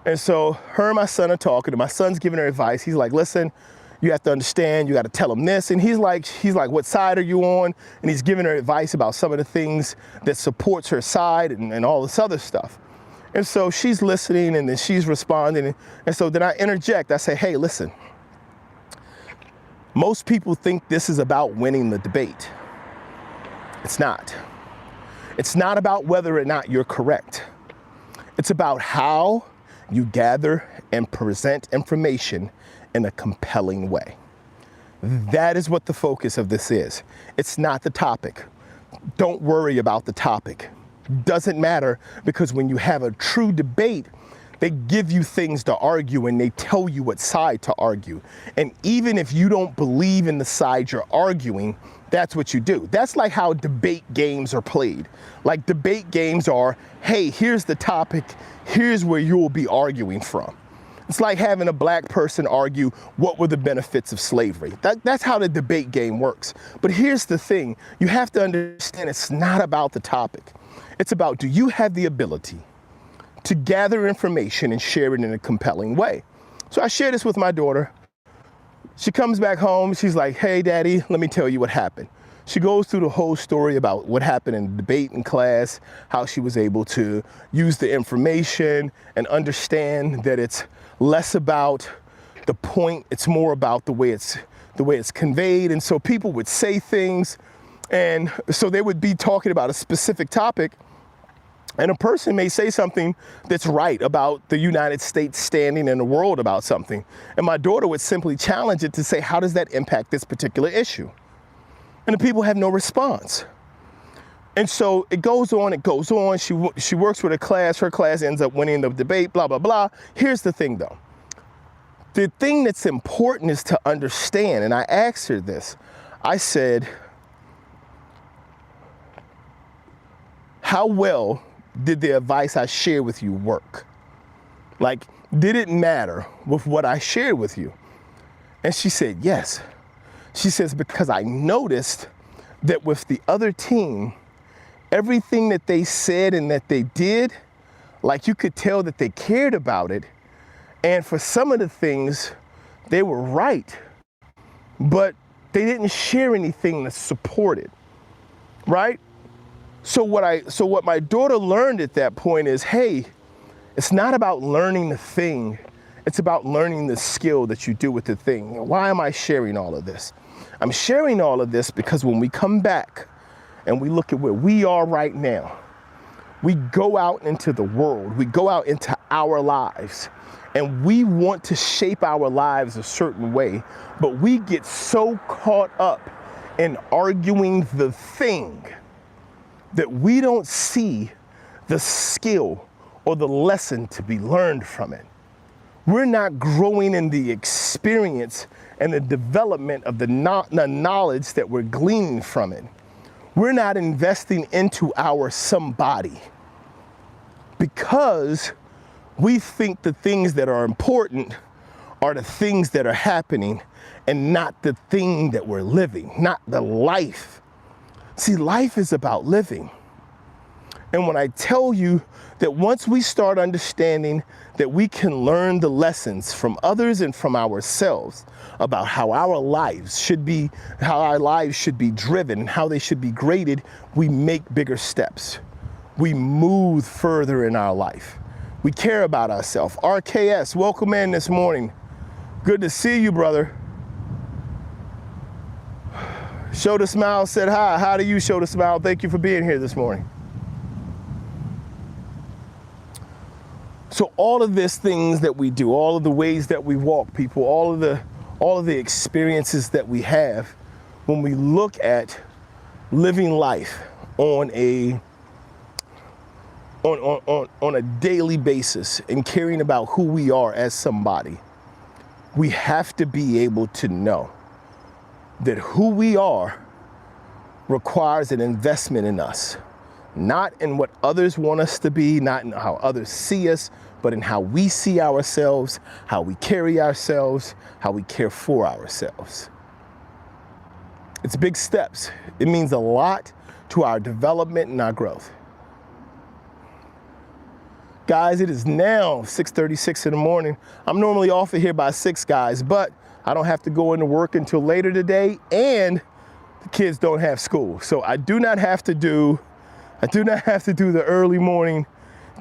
And so her and my son are talking, and my son's giving her advice. He's like, listen, you have to understand, you got to tell him this. And he's like, what side are you on? And he's giving her advice about some of the things that supports her side and all this other stuff. And so she's listening and then she's responding. And so then I interject, I say, hey, listen, most people think this is about winning the debate. It's not. It's not about whether or not you're correct. It's about how you gather and present information in a compelling way. That is what the focus of this is. It's not the topic. Don't worry about the topic. Doesn't matter, because when you have a true debate, they give you things to argue and they tell you what side to argue. And even if you don't believe in the side you're arguing, that's what you do. That's like how debate games are played. Like, debate games are, hey, here's the topic, here's where you will be arguing from. It's like having a black person argue what were the benefits of slavery. That's how the debate game works. But here's the thing. You have to understand, it's not about the topic. It's about, do you have the ability to gather information and share it in a compelling way? So I share this with my daughter. She comes back home. She's like, hey, Daddy, let me tell you what happened. She goes through the whole story about what happened in the debate in class, how she was able to use the information and understand that it's less about the point, it's more about the way it's conveyed. And so people would say things, and so they would be talking about a specific topic, and a person may say something that's right about the United States standing in the world about something, and my daughter would simply challenge it to say, how does that impact this particular issue? And the people have no response. And so it goes on, she works with her class ends up winning the debate, blah, blah, blah. Here's the thing though. The thing that's important is to understand, and I asked her this. I said, how well did the advice I shared with you work? Like, did it matter with what I shared with you? And she said, yes. She says, because I noticed that with the other team, everything that they said and that they did, like you could tell that they cared about it. And for some of the things, they were right, but they didn't share anything to support it, right? So what my daughter learned at that point is, hey, it's not about learning the thing, it's about learning the skill that you do with the thing. Why am I sharing all of this? I'm sharing all of this because when we come back and we look at where we are right now, we go out into the world, we go out into our lives, and we want to shape our lives a certain way, but we get so caught up in arguing the thing that we don't see the skill or the lesson to be learned from it. We're not growing in the experience and the development of the knowledge that we're gleaning from it. We're not investing into our somebody because we think the things that are important are the things that are happening and not the thing that we're living, not the life. See, life is about living. And when I tell you that once we start understanding that we can learn the lessons from others and from ourselves about how our lives should be driven, and how they should be graded, we make bigger steps. We move further in our life. We care about ourselves. RKS, welcome in this morning. Good to see you, brother. Show the Smile said hi. How do you, Show the Smile? Thank you for being here this morning. So all of these things that we do, all of the ways that we walk, people, all of the experiences that we have, when we look at living life on a daily basis and caring about who we are as somebody, we have to be able to know that who we are requires an investment in us, not in what others want us to be, not in how others see us, but in how we see ourselves, how we carry ourselves, how we care for ourselves. It's big steps. It means a lot to our development and our growth. Guys, it is now 6:36 in the morning. I'm normally off of here by 6, guys, but I don't have to go into work until later today, and the kids don't have school. So I do not have to do the early morning,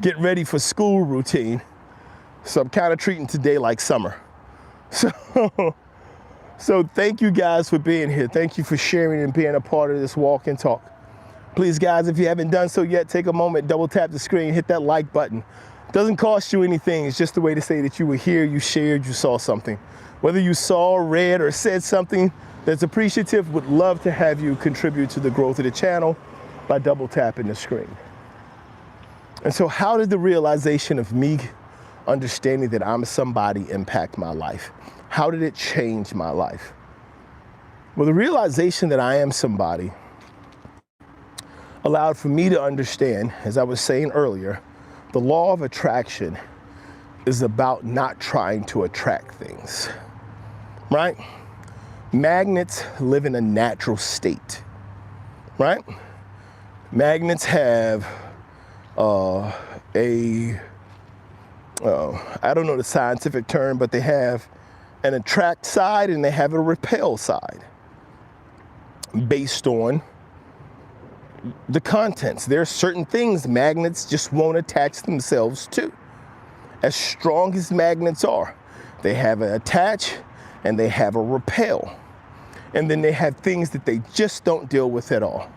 get ready for school routine. So I'm kind of treating today like summer. So thank you guys for being here. Thank you for sharing and being a part of this walk and talk. Please, guys, if you haven't done so yet, take a moment, double tap the screen, hit that like button. It doesn't cost you anything. It's just a way to say that you were here, you shared, you saw something. Whether you saw, read, or said something that's appreciative, would love to have you contribute to the growth of the channel by double tapping the screen. And so how did the realization of me understanding that I'm somebody impact my life? How did it change my life? Well, the realization that I am somebody allowed for me to understand, as I was saying earlier, the law of attraction is about not trying to attract things, right? Magnets live in a natural state, right? Magnets have I don't know the scientific term, but they have an attract side and they have a repel side based on the contents. There are certain things magnets just won't attach themselves to. As strong as magnets are, they have an attach and they have a repel. And then they have things that they just don't deal with at all.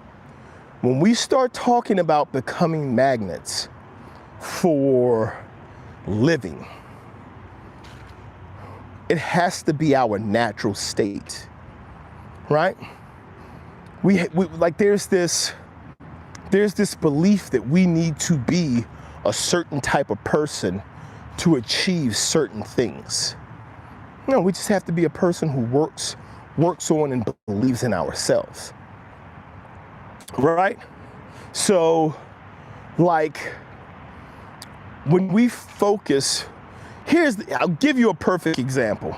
When we start talking about becoming magnets for living, it has to be our natural state, right? We like there's this belief that we need to be a certain type of person to achieve certain things, No, we just have to be a person who works on and believes in ourselves. Right? So, like, when we focus, I'll give you a perfect example.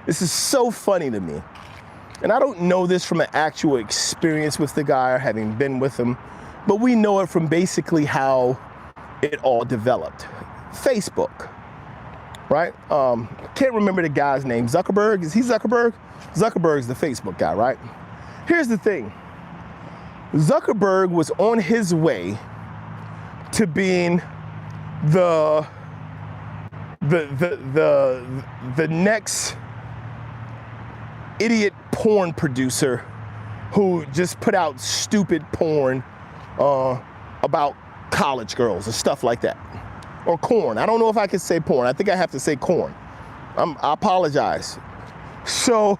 This is so funny to me. And I don't know this from an actual experience with the guy or having been with him, but we know it from basically how it all developed. Facebook, right? Can't remember the guy's name. Zuckerberg, is he Zuckerberg? Zuckerberg's the Facebook guy, right? Here's the thing. Zuckerberg was on his way to being the next idiot porn producer who just put out stupid porn about college girls and stuff like that. Or corn. I don't know if I can say porn. I think I have to say corn. I apologize. So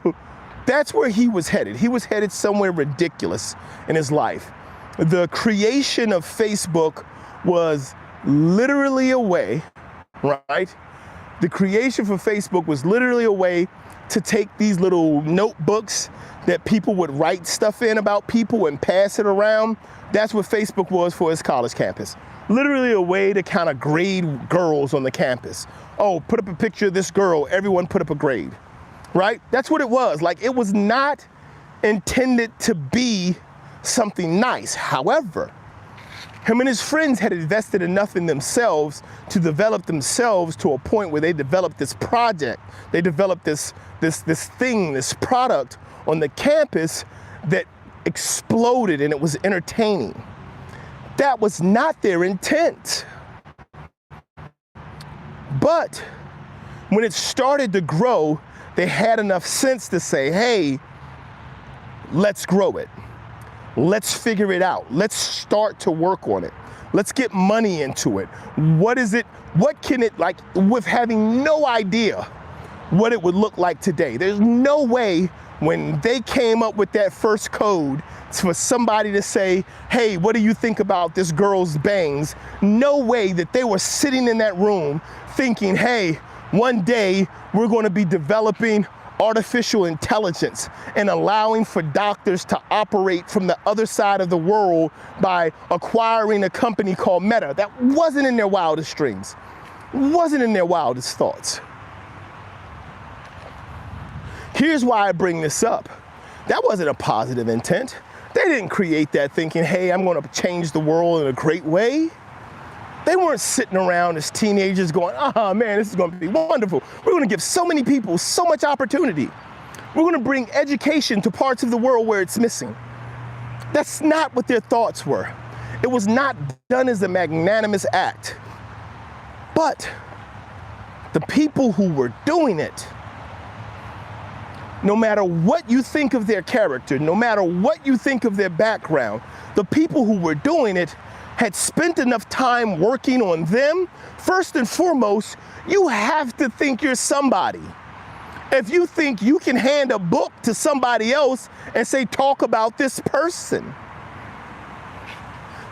that's where he was headed. He was headed somewhere ridiculous in his life. The creation of Facebook was literally a way, right? The creation for Facebook was literally a way to take these little notebooks that people would write stuff in about people and pass it around. That's what Facebook was for his college campus. Literally a way to kind of grade girls on the campus. Oh, put up a picture of this girl, everyone put up a grade, right? That's what it was. Like, it was not intended to be something nice. However, him and his friends had invested enough in themselves to develop themselves to a point where they developed this project. They developed this thing, this product on the campus that exploded, and it was entertaining. That was not their intent. But when it started to grow, they had enough sense to say, hey, let's grow it. Let's figure it out. Let's start to work on it. Let's get money into it. What is it? What can it, like, with having no idea what it would look like today? There's no way when they came up with that first code for somebody to say, hey, what do you think about this girl's bangs? No way that they were sitting in that room thinking, hey, one day we're going to be developing artificial intelligence and allowing for doctors to operate from the other side of the world by acquiring a company called Meta. That wasn't in their wildest dreams. Wasn't in their wildest thoughts. Here's why I bring this up. That wasn't a positive intent. They didn't create that thinking, hey, I'm going to change the world in a great way. They weren't sitting around as teenagers going, oh man, this is going to be wonderful. We're going to give so many people so much opportunity. We're going to bring education to parts of the world where it's missing. That's not what their thoughts were. It was not done as a magnanimous act. But the people who were doing it, no matter what you think of their character, no matter what you think of their background, the people who were doing it had spent enough time working on them. First and foremost, you have to think you're somebody. If you think you can hand a book to somebody else and say, talk about this person,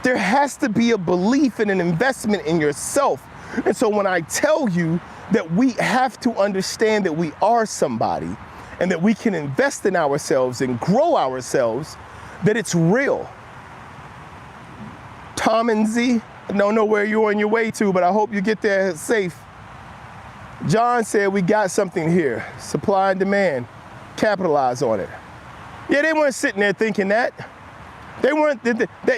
there has to be a belief and an investment in yourself. And so when I tell you that we have to understand that we are somebody and that we can invest in ourselves and grow ourselves, that it's real. Tom and Z, I don't know where you're on your way to, but I hope you get there safe. John said we got something here, supply and demand, capitalize on it. Yeah, they weren't sitting there thinking that. They weren't,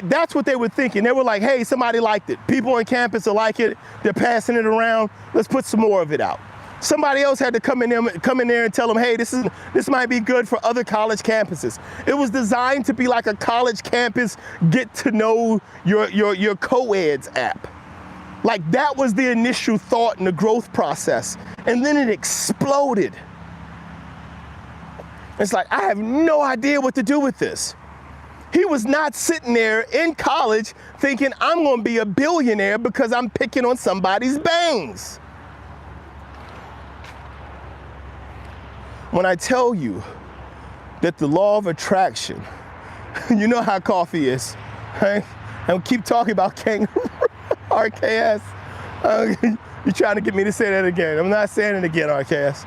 that's what they were thinking. They were like, hey, somebody liked it. People on campus are like it, they're passing it around, let's put some more of it out. Somebody else had to come in there and tell them, hey, this might be good for other college campuses. It was designed to be like a college campus get to know your co-eds app. Like, that was the initial thought in the growth process. And then it exploded. It's like, I have no idea what to do with this. He was not sitting there in college thinking, I'm going to be a billionaire because I'm picking on somebody's bangs. When I tell you that the law of attraction, you know how coffee is, right? And keep talking about kangaroo, RKS. You're trying to get me to say that again. I'm not saying it again, Arcas.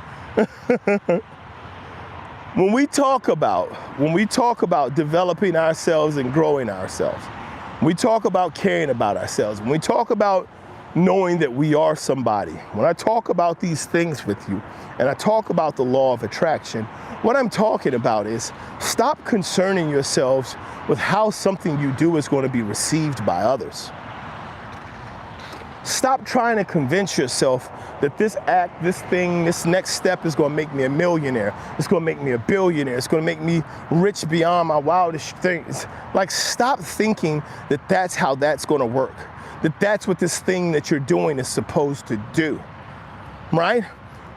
When we talk about developing ourselves and growing ourselves, when we talk about caring about ourselves, when we talk about knowing that we are somebody, when I talk about these things with you, and I talk about the law of attraction, what I'm talking about is stop concerning yourselves with how something you do is going to be received by others. Stop trying to convince yourself that this act, this thing, this next step is going to make me a millionaire. It's going to make me a billionaire. It's going to make me rich beyond my wildest things. Like, stop thinking that that's how that's going to work. That that's what this thing that you're doing is supposed to do, right?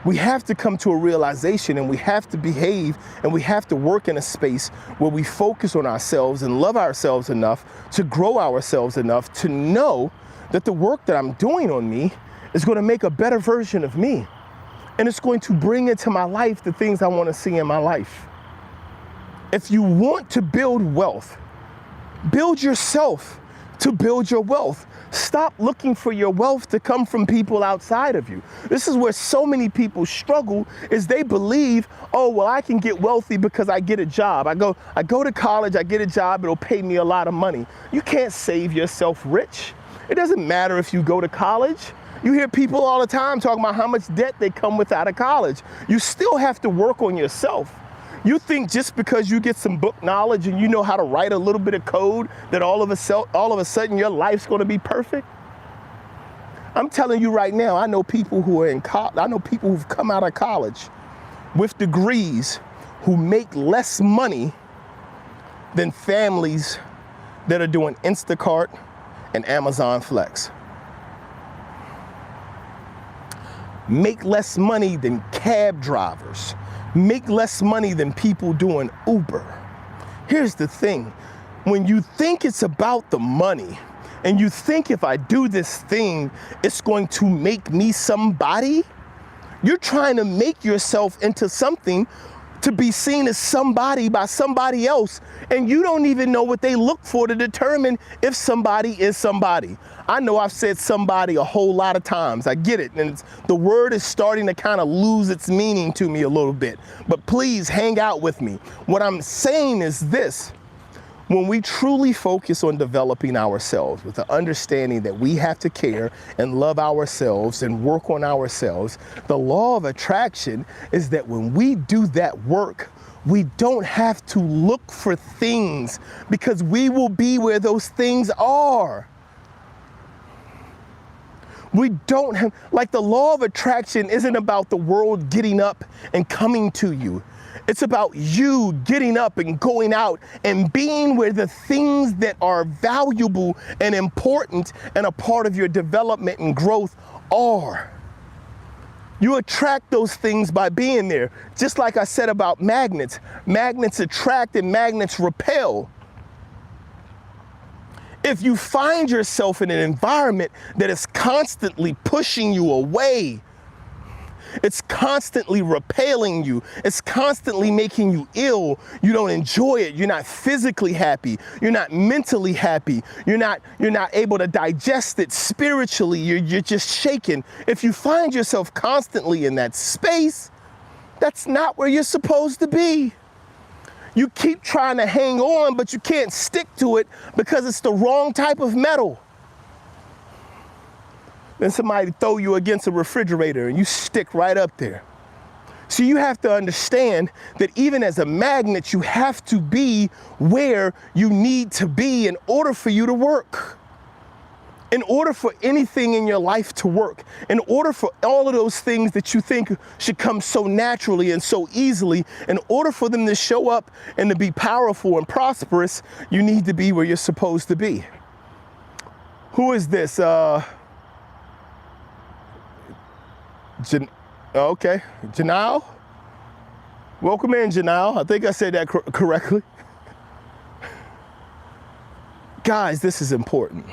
We have to come to a realization, and we have to behave, and we have to work in a space where we focus on ourselves and love ourselves enough to grow ourselves enough to know that the work that I'm doing on me is going to make a better version of me. And it's going to bring into my life the things I want to see in my life. If you want to build wealth, build yourself to build your wealth. Stop looking for your wealth to come from people outside of you. This is where so many people struggle, is they believe, oh, well, I can get wealthy because I get a job. I go to college, I get a job, it'll pay me a lot of money. You can't save yourself rich. It doesn't matter if you go to college. You hear people all the time talking about how much debt they come with out of college. You still have to work on yourself. You think just because you get some book knowledge and you know how to write a little bit of code that all of a sudden your life's going to be perfect? I'm telling you right now, I know people who are in college. I know people who've come out of college with degrees who make less money than families that are doing Instacart and Amazon Flex. Make less money than cab drivers. Make less money than people doing Uber. Here's the thing. When you think it's about the money, and you think if I do this thing, it's going to make me somebody, you're trying to make yourself into something to be seen as somebody by somebody else, and you don't even know what they look for to determine if somebody is somebody. I know I've said somebody a whole lot of times. I get it, and the word is starting to kind of lose its meaning to me a little bit, but please hang out with me. What I'm saying is this: when we truly focus on developing ourselves with the understanding that we have to care and love ourselves and work on ourselves, the law of attraction is that when we do that work, we don't have to look for things because we will be where those things are. We don't have, like, the law of attraction isn't about the world getting up and coming to you. It's about you getting up and going out and being where the things that are valuable and important and a part of your development and growth are. You attract those things by being there. Just like I said about magnets. Magnets attract and magnets repel. If you find yourself in an environment that is constantly pushing you away, it's constantly repelling you, it's constantly making you ill, you don't enjoy it, you're not physically happy, you're not mentally happy, you're not able to digest it spiritually, you're just shaken. If you find yourself constantly in that space, that's not where you're supposed to be. You keep trying to hang on, but you can't stick to it because it's the wrong type of metal. Then somebody throw you against a refrigerator and you stick right up there. So you have to understand that even as a magnet, you have to be where you need to be in order for you to work. In order for anything in your life to work, in order for all of those things that you think should come so naturally and so easily, in order for them to show up and to be powerful and prosperous, you need to be where you're supposed to be. Who is this? Okay, Janelle? Welcome in, Janelle. I think I said that correctly. Guys, this is important.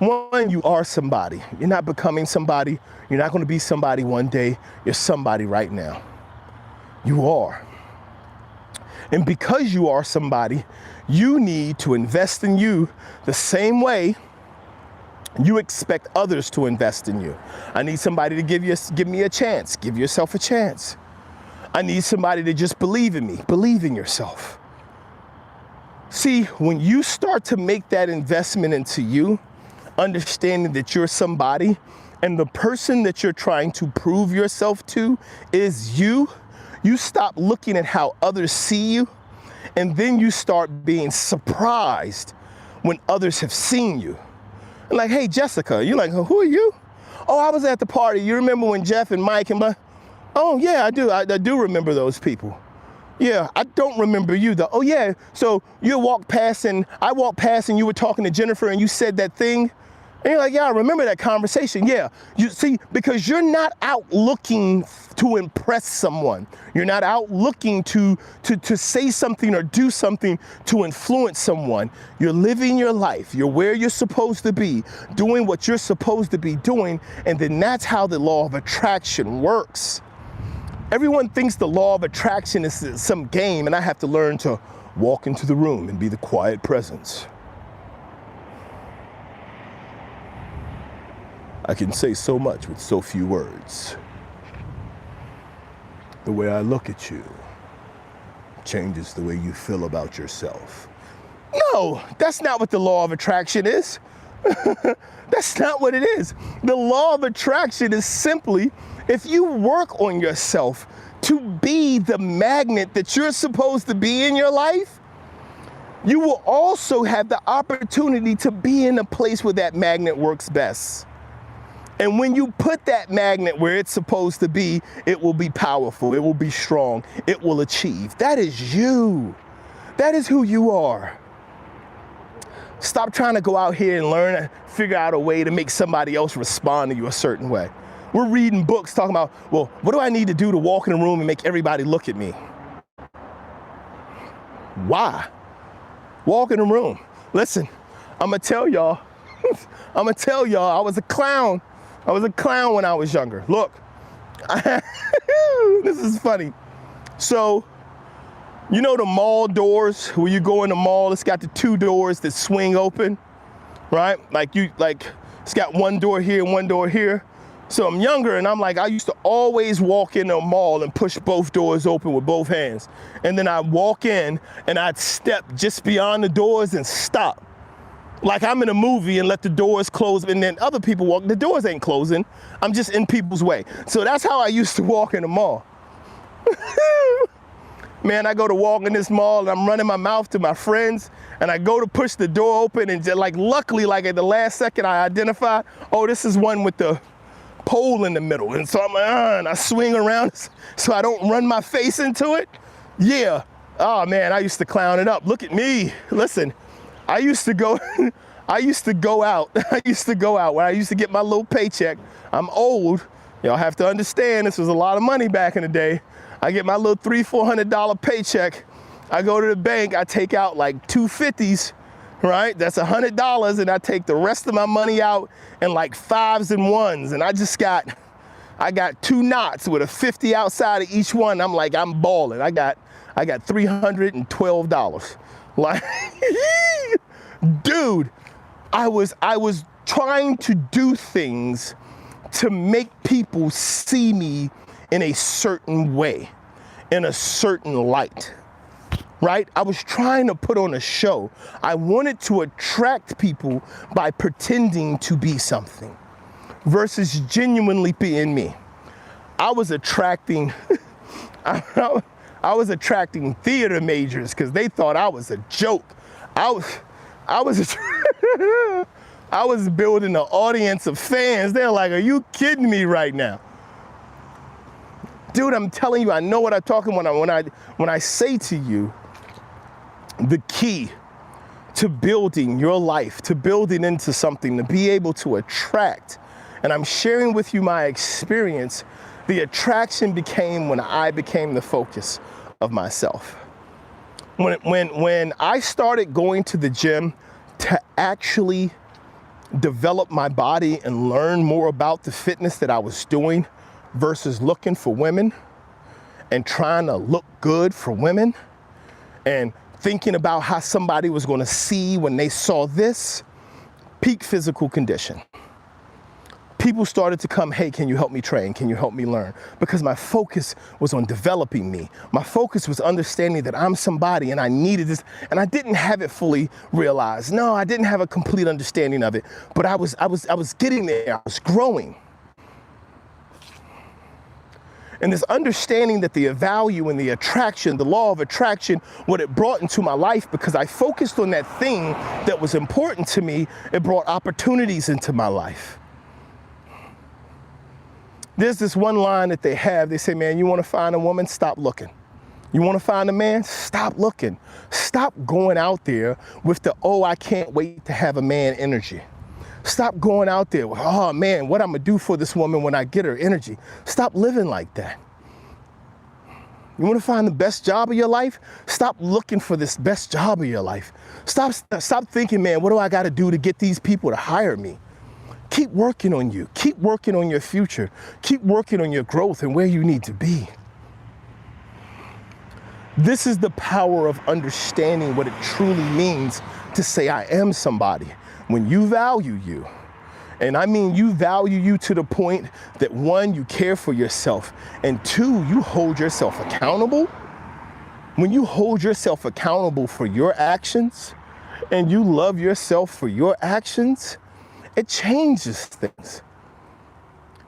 One, you are somebody. You're not becoming somebody. You're not going to be somebody one day. You're somebody right now. You are. And because you are somebody, you need to invest in you the same way You expect others to invest in you. I need somebody to give me a chance. Give yourself a chance. I need somebody to just believe in me. Believe in yourself. See, when you start to make that investment into you, understanding that you're somebody, and the person that you're trying to prove yourself to is you, you stop looking at how others see you, and then you start being surprised when others have seen you. Like, hey, Jessica, you're like, who are you? Oh, I was at the party. You remember when Jeff and Mike and oh yeah, I do. I do remember those people. Yeah, I don't remember you though. Oh yeah, so you walked past and I walked past and you were talking to Jennifer and you said that thing. And you're like, yeah, I remember that conversation. Yeah, you see, because you're not out looking to impress someone. You're not out looking to say something or do something to influence someone. You're living your life. You're where you're supposed to be, doing what you're supposed to be doing. And then that's how the law of attraction works. Everyone thinks the law of attraction is some game, and I have to learn to walk into the room and be the quiet presence. I can say so much with so few words. The way I look at you changes the way you feel about yourself. No, that's not what the law of attraction is. That's not what it is. The law of attraction is simply, if you work on yourself to be the magnet that you're supposed to be in your life, you will also have the opportunity to be in a place where that magnet works best. And when you put that magnet where it's supposed to be, it will be powerful, it will be strong, it will achieve. That is you. That is who you are. Stop trying to go out here and learn, figure out a way to make somebody else respond to you a certain way. We're reading books talking about, well, what do I need to do to walk in a room and make everybody look at me? Why? Walk in a room. Listen, I'm gonna tell y'all, I was a clown. I was a clown when I was younger. Look, this is funny. So, you know the mall doors, where you go in the mall, it's got the two doors that swing open, right? It's got one door here and one door here. So I'm younger and I used to always walk in the mall and push both doors open with both hands. And then I'd walk in and I'd step just beyond the doors and stop. Like I'm in a movie and let the doors close and then other people walk, the doors ain't closing. I'm just in people's way. So that's how I used to walk in the mall. Man, I go to walk in this mall and I'm running my mouth to my friends and I go to push the door open and just luckily at the last second I identify, oh, this is one with the pole in the middle. And so I'm like, and I swing around so I don't run my face into it. Yeah. Oh man, I used to clown it up. Look at me. Listen, I used to go out when I used to get my little paycheck. I'm old. Y'all have to understand this was a lot of money back in the day. I get my little $300-400 paycheck. I go to the bank, I take out like $250s, right? That's $100, and I take the rest of my money out in like 5s and 1s. And I got 2 knots with a 50 outside of each one. I'm like, I'm balling. I got $312. Like, dude, I was trying to do things to make people see me in a certain way, in a certain light, right? I was trying to put on a show. I wanted to attract people by pretending to be something versus genuinely being me. I was attracting, I was attracting theater majors because they thought I was a joke. I was building an audience of fans. They're like, are you kidding me right now? Dude, I'm telling you, I know what I'm talking about when I say to you, the key to building your life, to building into something, to be able to attract, and I'm sharing with you my experience, the attraction became when I became the focus of myself. When I started going to the gym to actually develop my body and learn more about the fitness that I was doing versus looking for women and trying to look good for women and thinking about how somebody was going to see when they saw this, peak physical condition. People started to come, hey, can you help me train? Can you help me learn? Because my focus was on developing me. My focus was understanding that I'm somebody and I needed this, and I didn't have it fully realized. No, I didn't have a complete understanding of it, but I was getting there, I was growing. And this understanding that the value and the attraction, the law of attraction, what it brought into my life, because I focused on that thing that was important to me, it brought opportunities into my life. There's this one line that they have. They say, man, you want to find a woman? Stop looking. You want to find a man? Stop looking. Stop going out there with the, oh, I can't wait to have a man energy. Stop going out there with, oh man, what I'm going to do for this woman when I get her energy. Stop living like that. You want to find the best job of your life? Stop looking for this best job of your life. Stop thinking, man, what do I got to do to get these people to hire me? Keep working on you. Keep working on your future. Keep working on your growth and where you need to be. This is the power of understanding what it truly means to say, I am somebody. When you value you, and I mean you value you to the point that one, you care for yourself, and two, you hold yourself accountable. When you hold yourself accountable for your actions and you love yourself for your actions, it changes things.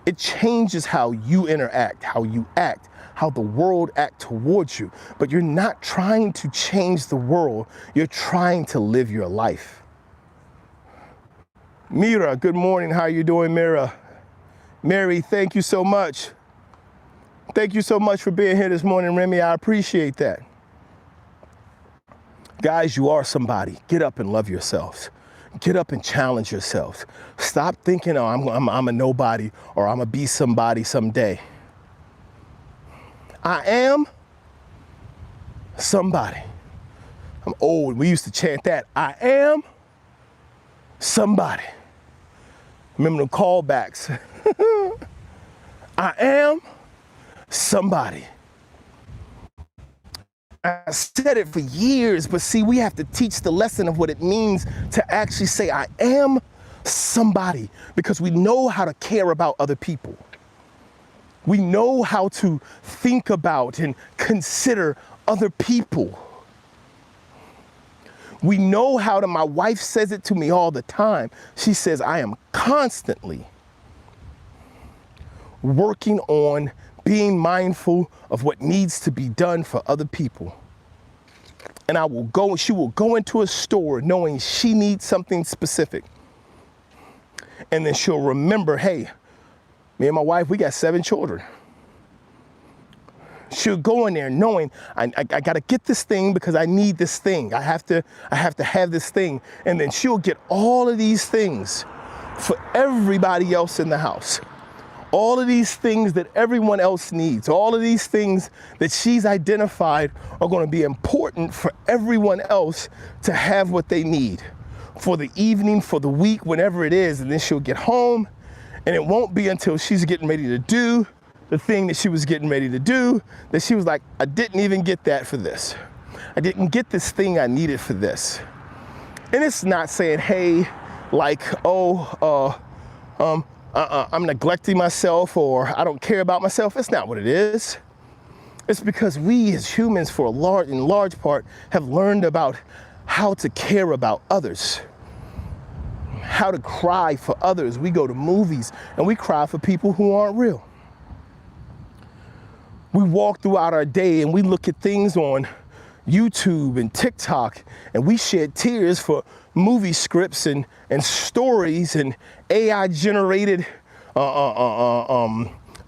It changes how you interact, how you act, how the world acts towards you. But you're not trying to change the world, you're trying to live your life. Mira, good morning. How are you doing, Mira? Mary, thank you so much. Thank you so much for being here this morning, Remy. I appreciate that. Guys, you are somebody. Get up and love yourselves. Get up and challenge yourselves. Stop thinking, oh, I'm a nobody or I'm gonna be somebody someday. I am somebody. I'm old. We used to chant that. I am somebody. Remember the callbacks. I am somebody. I said it for years, but see, we have to teach the lesson of what it means to actually say, I am somebody, because we know how to care about other people. We know how to think about and consider other people. We know how to, my wife says it to me all the time. She says, I am constantly working on being mindful of what needs to be done for other people. And she will go into a store knowing she needs something specific. And then she'll remember, hey, me and my wife, we got 7 children. She'll go in there knowing I got to get this thing because I need this thing. I have to have this thing. And then she'll get all of these things for everybody else in the house. All of these things that everyone else needs, all of these things that she's identified are going to be important for everyone else to have what they need for the evening, for the week, whenever it is. And then she'll get home, and it won't be until she's getting ready to do the thing that she was getting ready to do that she was like, I didn't even get that for this. I didn't get this thing I needed for this. And it's not saying, hey, like, I'm neglecting myself or I don't care about myself. It's not what it is. It's because we as humans, in large part, have learned about how to care about others, how to cry for others. We go to movies and we cry for people who aren't real. We walk throughout our day and we look at things on YouTube and TikTok, and we shed tears for movie scripts and stories and AI-generated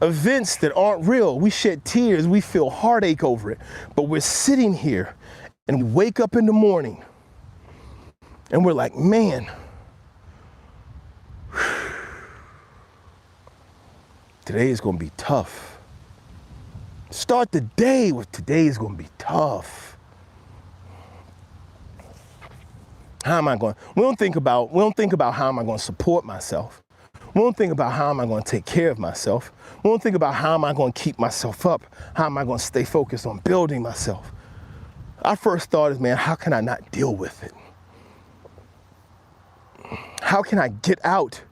events that aren't real. We shed tears, we feel heartache over it. But we're sitting here and we wake up in the morning and we're like, man, today is going to be tough. Start the day with today is going to be tough. How am I going? We don't think about how am I going to support myself. We don't think about how am I going to take care of myself. We don't think about how am I going to keep myself up. How am I going to stay focused on building myself. Our first thought is, man, how can I not deal with it? How can I get out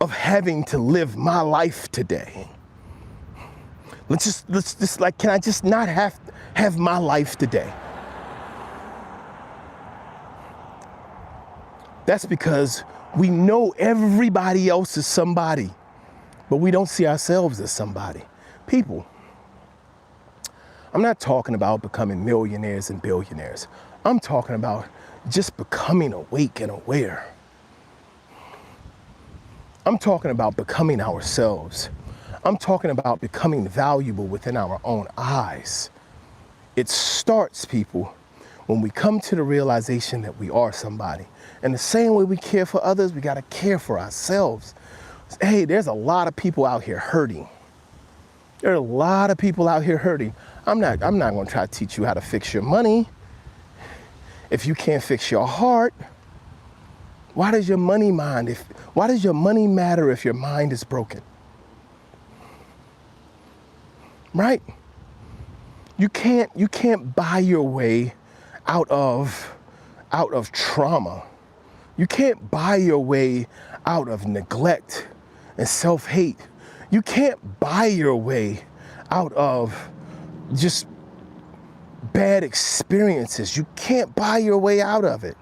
of having to live my life today? Let's just like, can I just not have my life today? That's because we know everybody else is somebody, but we don't see ourselves as somebody. People, I'm not talking about becoming millionaires and billionaires. I'm talking about just becoming awake and aware. I'm talking about becoming ourselves. I'm talking about becoming valuable within our own eyes. It starts, people, when we come to the realization that we are somebody. And the same way we care for others, we gotta care for ourselves. Hey, there's a lot of people out here hurting. There are a lot of people out here hurting. I'm not gonna try to teach you how to fix your money. If you can't fix your heart, why does your money matter if your mind is broken? Right? You can't buy your way out of trauma. You can't buy your way out of neglect and self-hate. You can't buy your way out of just bad experiences. You can't buy your way out of it.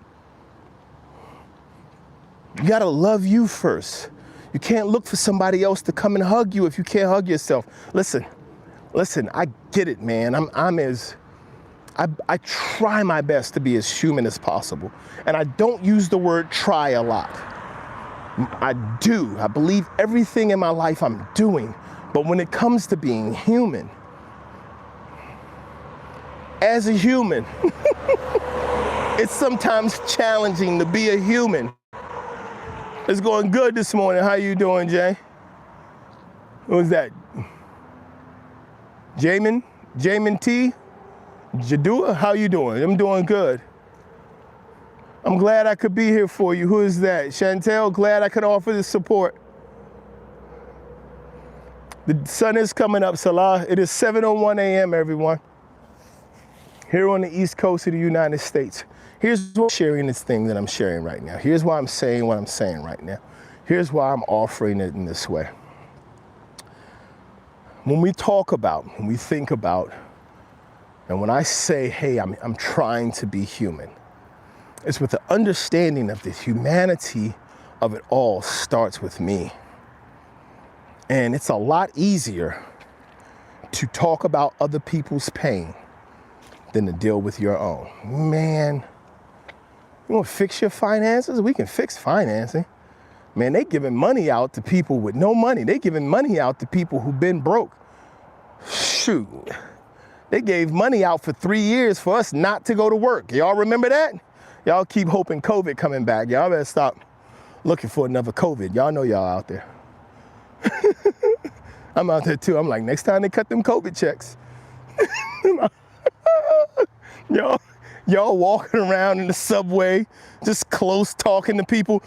You gotta love you first. You can't look for somebody else to come and hug you if you can't hug yourself. Listen, I get it, man. I try my best to be as human as possible. And I don't use the word try a lot. I do. I believe everything in my life I'm doing. But when it comes to being human, as a human, it's sometimes challenging to be a human. It's going good this morning. How you doing, Jay? What was that? Jamin T? Jadua, how you doing? I'm doing good. I'm glad I could be here for you. Who is that? Chantel, glad I could offer this support. The sun is coming up, Salah. It is 7:01 a.m., everyone. Here on the East Coast of the United States. Here's what I'm sharing this thing that I'm sharing right now. Here's why I'm saying what I'm saying right now. Here's why I'm offering it in this way. When we talk about, when we think about, and when I say, hey, I'm trying to be human, it's with the understanding of the humanity of it all starts with me. And it's a lot easier to talk about other people's pain than to deal with your own. Man, you want to fix your finances? We can fix financing. Man, they giving money out to people with no money. They giving money out to people who've been broke. Shoot. They gave money out for 3 years for us not to go to work. Y'all remember that? Y'all keep hoping COVID coming back. Y'all better stop looking for another COVID. Y'all know y'all out there. I'm out there too. I'm like, next time they cut them COVID checks. Y'all walking around in the subway, just close talking to people.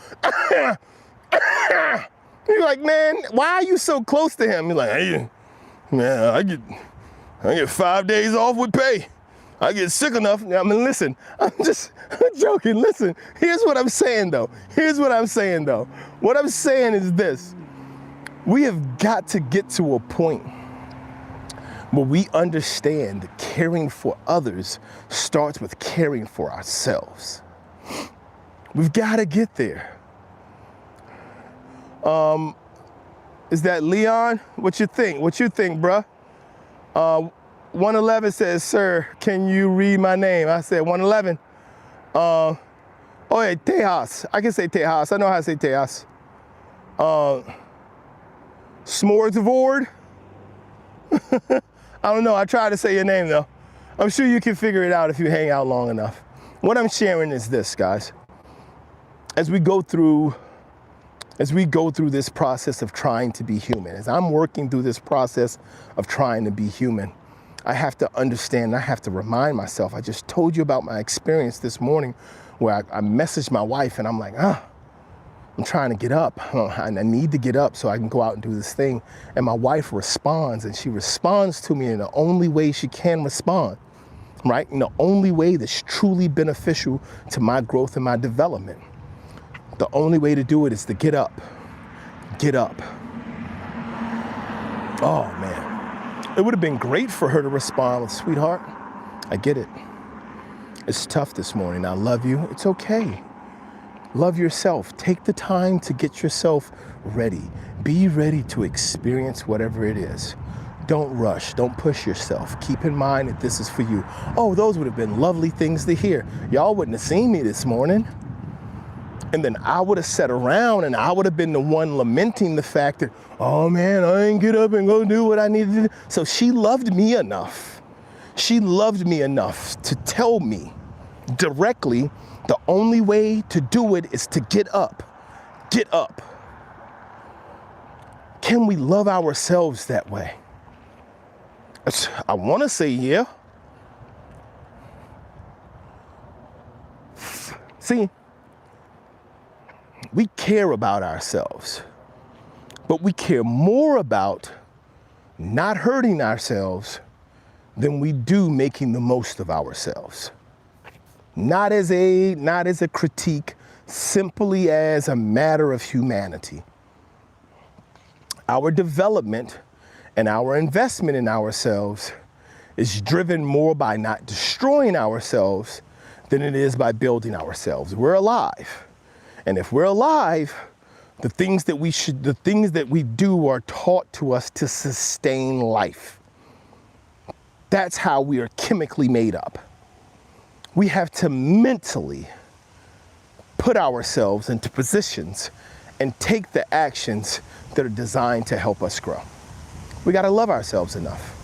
You're like, man, why are you so close to him? You're like, hey, man, I get 5 days off with pay. I get sick enough. I mean, listen, I'm joking. Listen, here's what I'm saying though. What I'm saying is this. We have got to get to a point where we understand that caring for others starts with caring for ourselves. We've got to get there. Is that Leon? What you think? What you think, bruh? 111 says, sir, can you read my name? I said 111. Oh yeah, Tejas. I can say Tejas. I know how to say Tejas. Smorgasbord. I don't know. I tried to say your name though. I'm sure you can figure it out if you hang out long enough. What I'm sharing is this, guys. As we go through this process of trying to be human, as I'm working through this process of trying to be human, I have to understand, I have to remind myself. I just told you about my experience this morning where I messaged my wife and I'm like, I'm trying to get up. I need to get up so I can go out and do this thing. And my wife responds, and she responds to me in the only way she can respond, right? In the only way that's truly beneficial to my growth and my development. The only way to do it is to get up. Get up. Oh, man. It would have been great for her to respond, sweetheart, I get it. It's tough this morning. I love you. It's okay. Love yourself. Take the time to get yourself ready. Be ready to experience whatever it is. Don't rush. Don't push yourself. Keep in mind that this is for you. Oh, those would have been lovely things to hear. Y'all wouldn't have seen me this morning. And then I would have sat around and I would have been the one lamenting the fact that, oh man, I ain't get up and go do what I needed to do. So she loved me enough. She loved me enough to tell me directly, the only way to do it is to get up. Get up. Can we love ourselves that way? I want to say yeah. See, we care about ourselves, but we care more about not hurting ourselves than we do making the most of ourselves. Not as a critique, simply as a matter of humanity. Our development and our investment in ourselves is driven more by not destroying ourselves than it is by building ourselves. We're alive. And if we're alive, the things that we do are taught to us to sustain life. That's how we are chemically made up. We have to mentally put ourselves into positions and take the actions that are designed to help us grow. We got to love ourselves enough.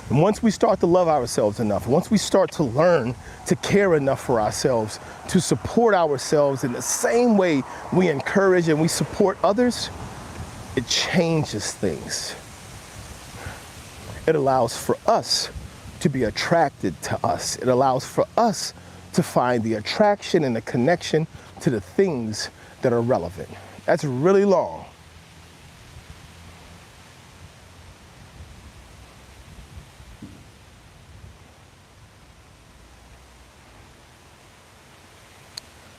And once we start to love ourselves enough, once we start to learn to care enough for ourselves, to support ourselves in the same way we encourage and we support others, it changes things. It allows for us to be attracted to us. It allows for us to find the attraction and the connection to the things that are relevant. That's really long.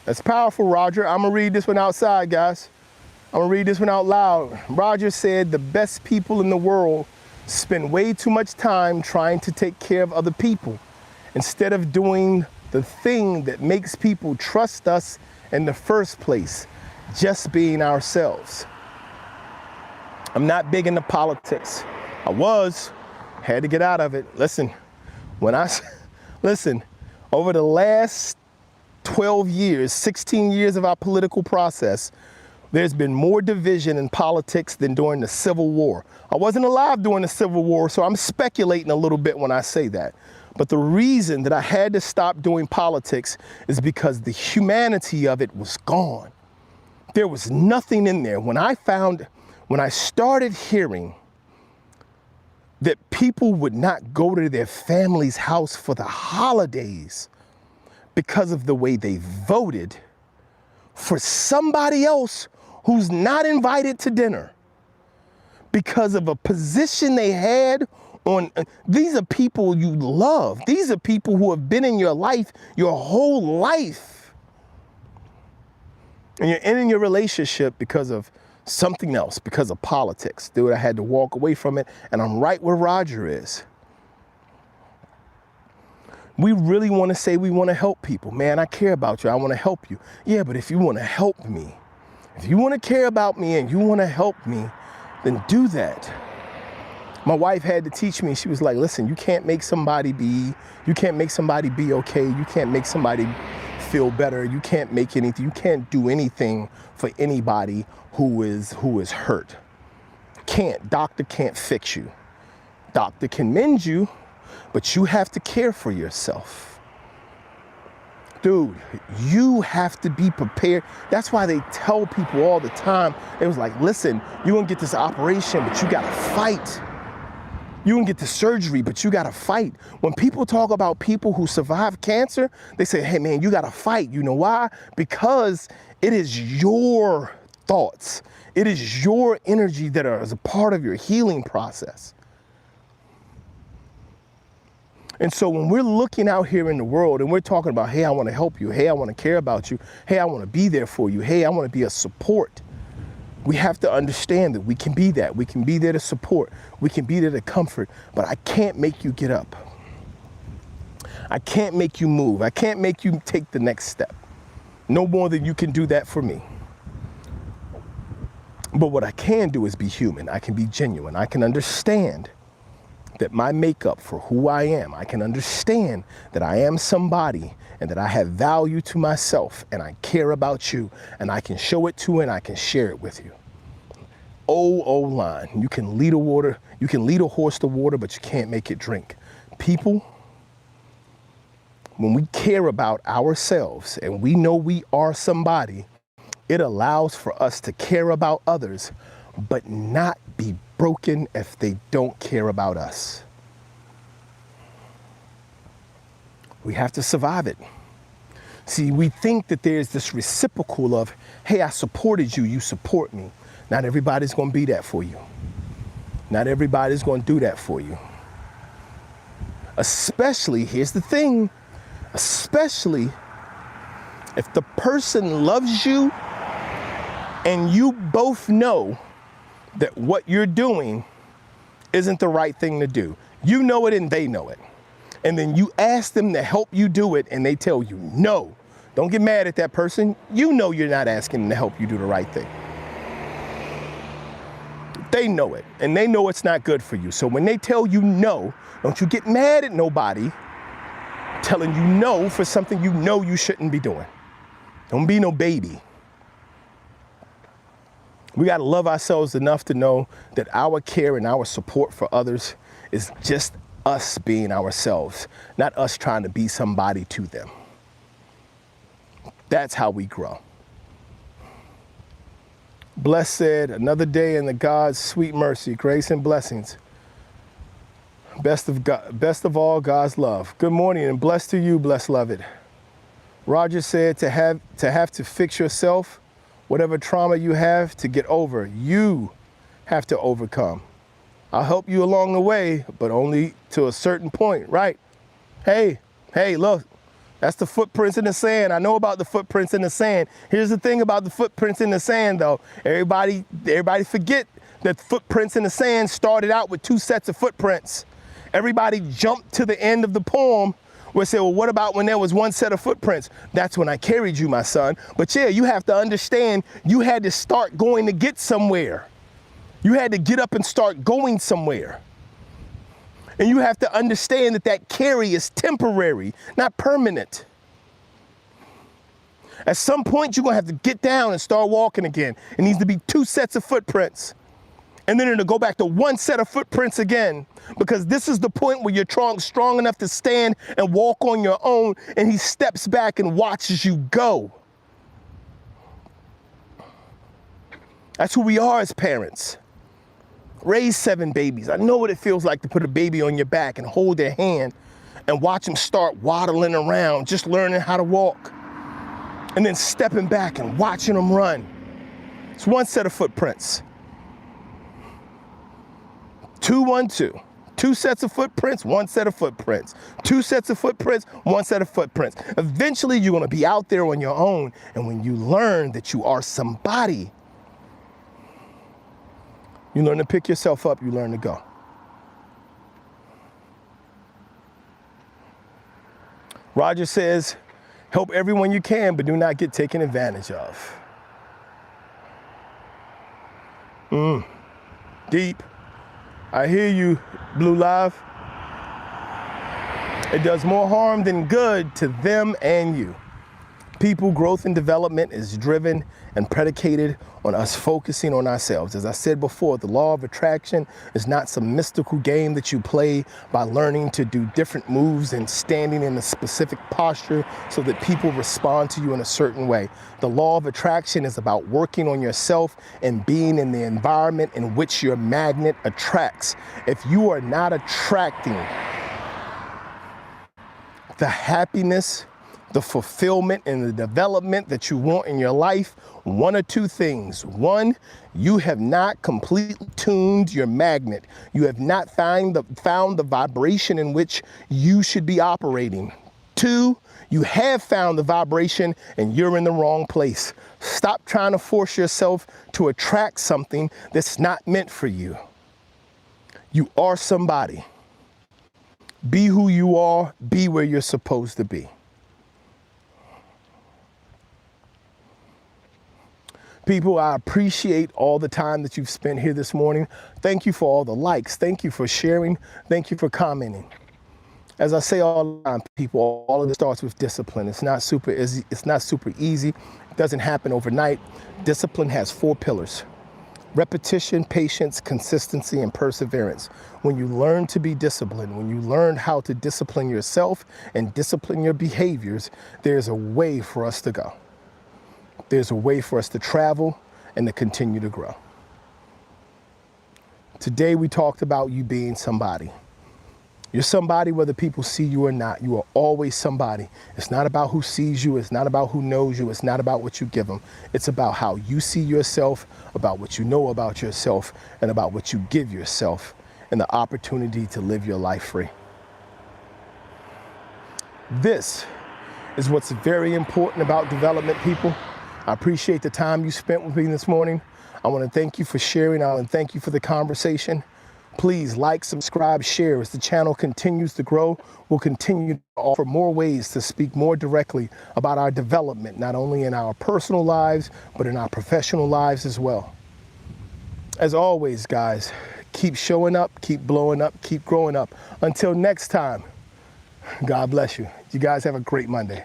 That's powerful, Roger. I'm gonna read this one outside, guys. I'm gonna read this one out loud. Roger said the best people in the world spend way too much time trying to take care of other people instead of doing the thing that makes people trust us in the first place, just being ourselves. I'm not big into politics. I had to get out of it. Listen, over the last 12 years, 16 years of our political process, there's been more division in politics than during the Civil War. I wasn't alive during the Civil War, so I'm speculating a little bit when I say that. But the reason that I had to stop doing politics is because the humanity of it was gone. There was nothing in there. When I started hearing that people would not go to their family's house for the holidays because of the way they voted for somebody else who's not invited to dinner, because of a position they had on, these are people you love. These are people who have been in your life your whole life. And you're ending your relationship because of something else, because of politics. Dude, I had to walk away from it, and I'm right where Roger is. We really want to say we want to help people. Man, I care about you. I want to help you. Yeah, but if you want to help me, if you want to care about me and you want to help me, then do that. My wife had to teach me. She was like, listen, you can't make somebody be okay. You can't make somebody feel better. You can't make anything. You can't do anything for anybody who is hurt. Doctor can't fix you. Doctor can mend you, but you have to care for yourself. Dude, you have to be prepared. That's why they tell people all the time, it was like, listen, you're gonna get this operation, but you gotta fight. You can get the surgery, but you gotta fight. When people talk about people who survive cancer, they say, hey man, you gotta fight. You know why? Because it is your thoughts. It is your energy that is a part of your healing process. And so when we're looking out here in the world and we're talking about, hey, I want to help you. Hey, I want to care about you. Hey, I want to be there for you. Hey, I want to be a support. We have to understand that we can be that. We can be there to support. We can be there to comfort. But I can't make you get up. I can't make you move. I can't make you take the next step. No more than you can do that for me. But what I can do is be human. I can be genuine. I can understand that my makeup for who I am, I can understand that I am somebody and that I have value to myself and I care about you and I can show it to you and I can share it with you. Old line, you can lead a horse to water, but you can't make it drink. People, when we care about ourselves and we know we are somebody, it allows for us to care about others, but not be broken if they don't care about us. We have to survive it. See, we think that there's this reciprocal of, hey, I supported you, you support me. Not everybody's going to be that for you. Not everybody's going to do that for you. Especially, here's the thing, especially if the person loves you and you both know that what you're doing isn't the right thing to do. You know it and they know it. And then you ask them to help you do it and they tell you no. Don't get mad at that person. You know you're not asking them to help you do the right thing. They know it and they know it's not good for you. So when they tell you no, don't you get mad at nobody telling you no for something you know you shouldn't be doing. Don't be no baby. We got to love ourselves enough to know that our care and our support for others is just us being ourselves, not us trying to be somebody to them. That's how we grow. Blessed said, another day in the God's sweet mercy, grace and blessings. Best of all, God's love. Good morning and blessed to you, blessed loved. Roger said to have to fix yourself. Whatever trauma you have to get over, you have to overcome. I'll help you along the way, but only to a certain point, right? Hey, look, that's the footprints in the sand. I know about the footprints in the sand. Here's the thing about the footprints in the sand, though. Everybody forget that footprints in the sand started out with 2 sets of footprints. Everybody jumped to the end of the poem where say, well, what about when there was 1 set of footprints? That's when I carried you, my son. But yeah, you have to understand you had to start going to get somewhere. You had to get up and start going somewhere. And you have to understand that that carry is temporary, not permanent. At some point, you're going to have to get down and start walking again. It needs to be 2 sets of footprints. And then it'll go back to 1 set of footprints again, because this is the point where you're strong enough to stand and walk on your own, and he steps back and watches you go. That's who we are as parents. Raise 7 babies. I know what it feels like to put a baby on your back and hold their hand and watch them start waddling around, just learning how to walk, and then stepping back and watching them run. It's 1 set of footprints. 2, 1, 2. 2 sets of footprints, 1 set of footprints. 2 sets of footprints, 1 set of footprints. Eventually, you're going to be out there on your own. And when you learn that you are somebody, you learn to pick yourself up, you learn to go. Roger says, help everyone you can, but do not get taken advantage of. Deep. I hear you, Blue Live. It does more harm than good to them and you. People growth and development is driven and predicated on us focusing on ourselves. As I said before, the law of attraction is not some mystical game that you play by learning to do different moves and standing in a specific posture so that people respond to you in a certain way. The law of attraction is about working on yourself and being in the environment in which your magnet attracts. If you are not attracting the happiness, the fulfillment and the development that you want in your life, one or two things. One, you have not completely tuned your magnet. You have not found the vibration in which you should be operating. Two, you have found the vibration and you're in the wrong place. Stop trying to force yourself to attract something that's not meant for you. You are somebody. Be who you are, be where you're supposed to be. People, I appreciate all the time that you've spent here this morning. Thank you for all the likes. Thank you for sharing. Thank you for commenting. As I say all the time, people, all of this starts with discipline. It's not super easy. It doesn't happen overnight. Discipline has 4 pillars: repetition, patience, consistency, and perseverance. When you learn to be disciplined, when you learn how to discipline yourself and discipline your behaviors, there's a way for us to go. There's a way for us to travel and to continue to grow. Today we talked about you being somebody. You're somebody whether people see you or not. You are always somebody. It's not about who sees you. It's not about who knows you. It's not about what you give them. It's about how you see yourself, about what you know about yourself, and about what you give yourself, and the opportunity to live your life free. This is what's very important about development, people. I appreciate the time you spent with me this morning. I want to thank you for sharing. I want to thank you for the conversation. Please like, subscribe, share. As the channel continues to grow, we'll continue to offer more ways to speak more directly about our development, not only in our personal lives, but in our professional lives as well. As always, guys, keep showing up, keep blowing up, keep growing up. Until next time, God bless you. You guys have a great Monday.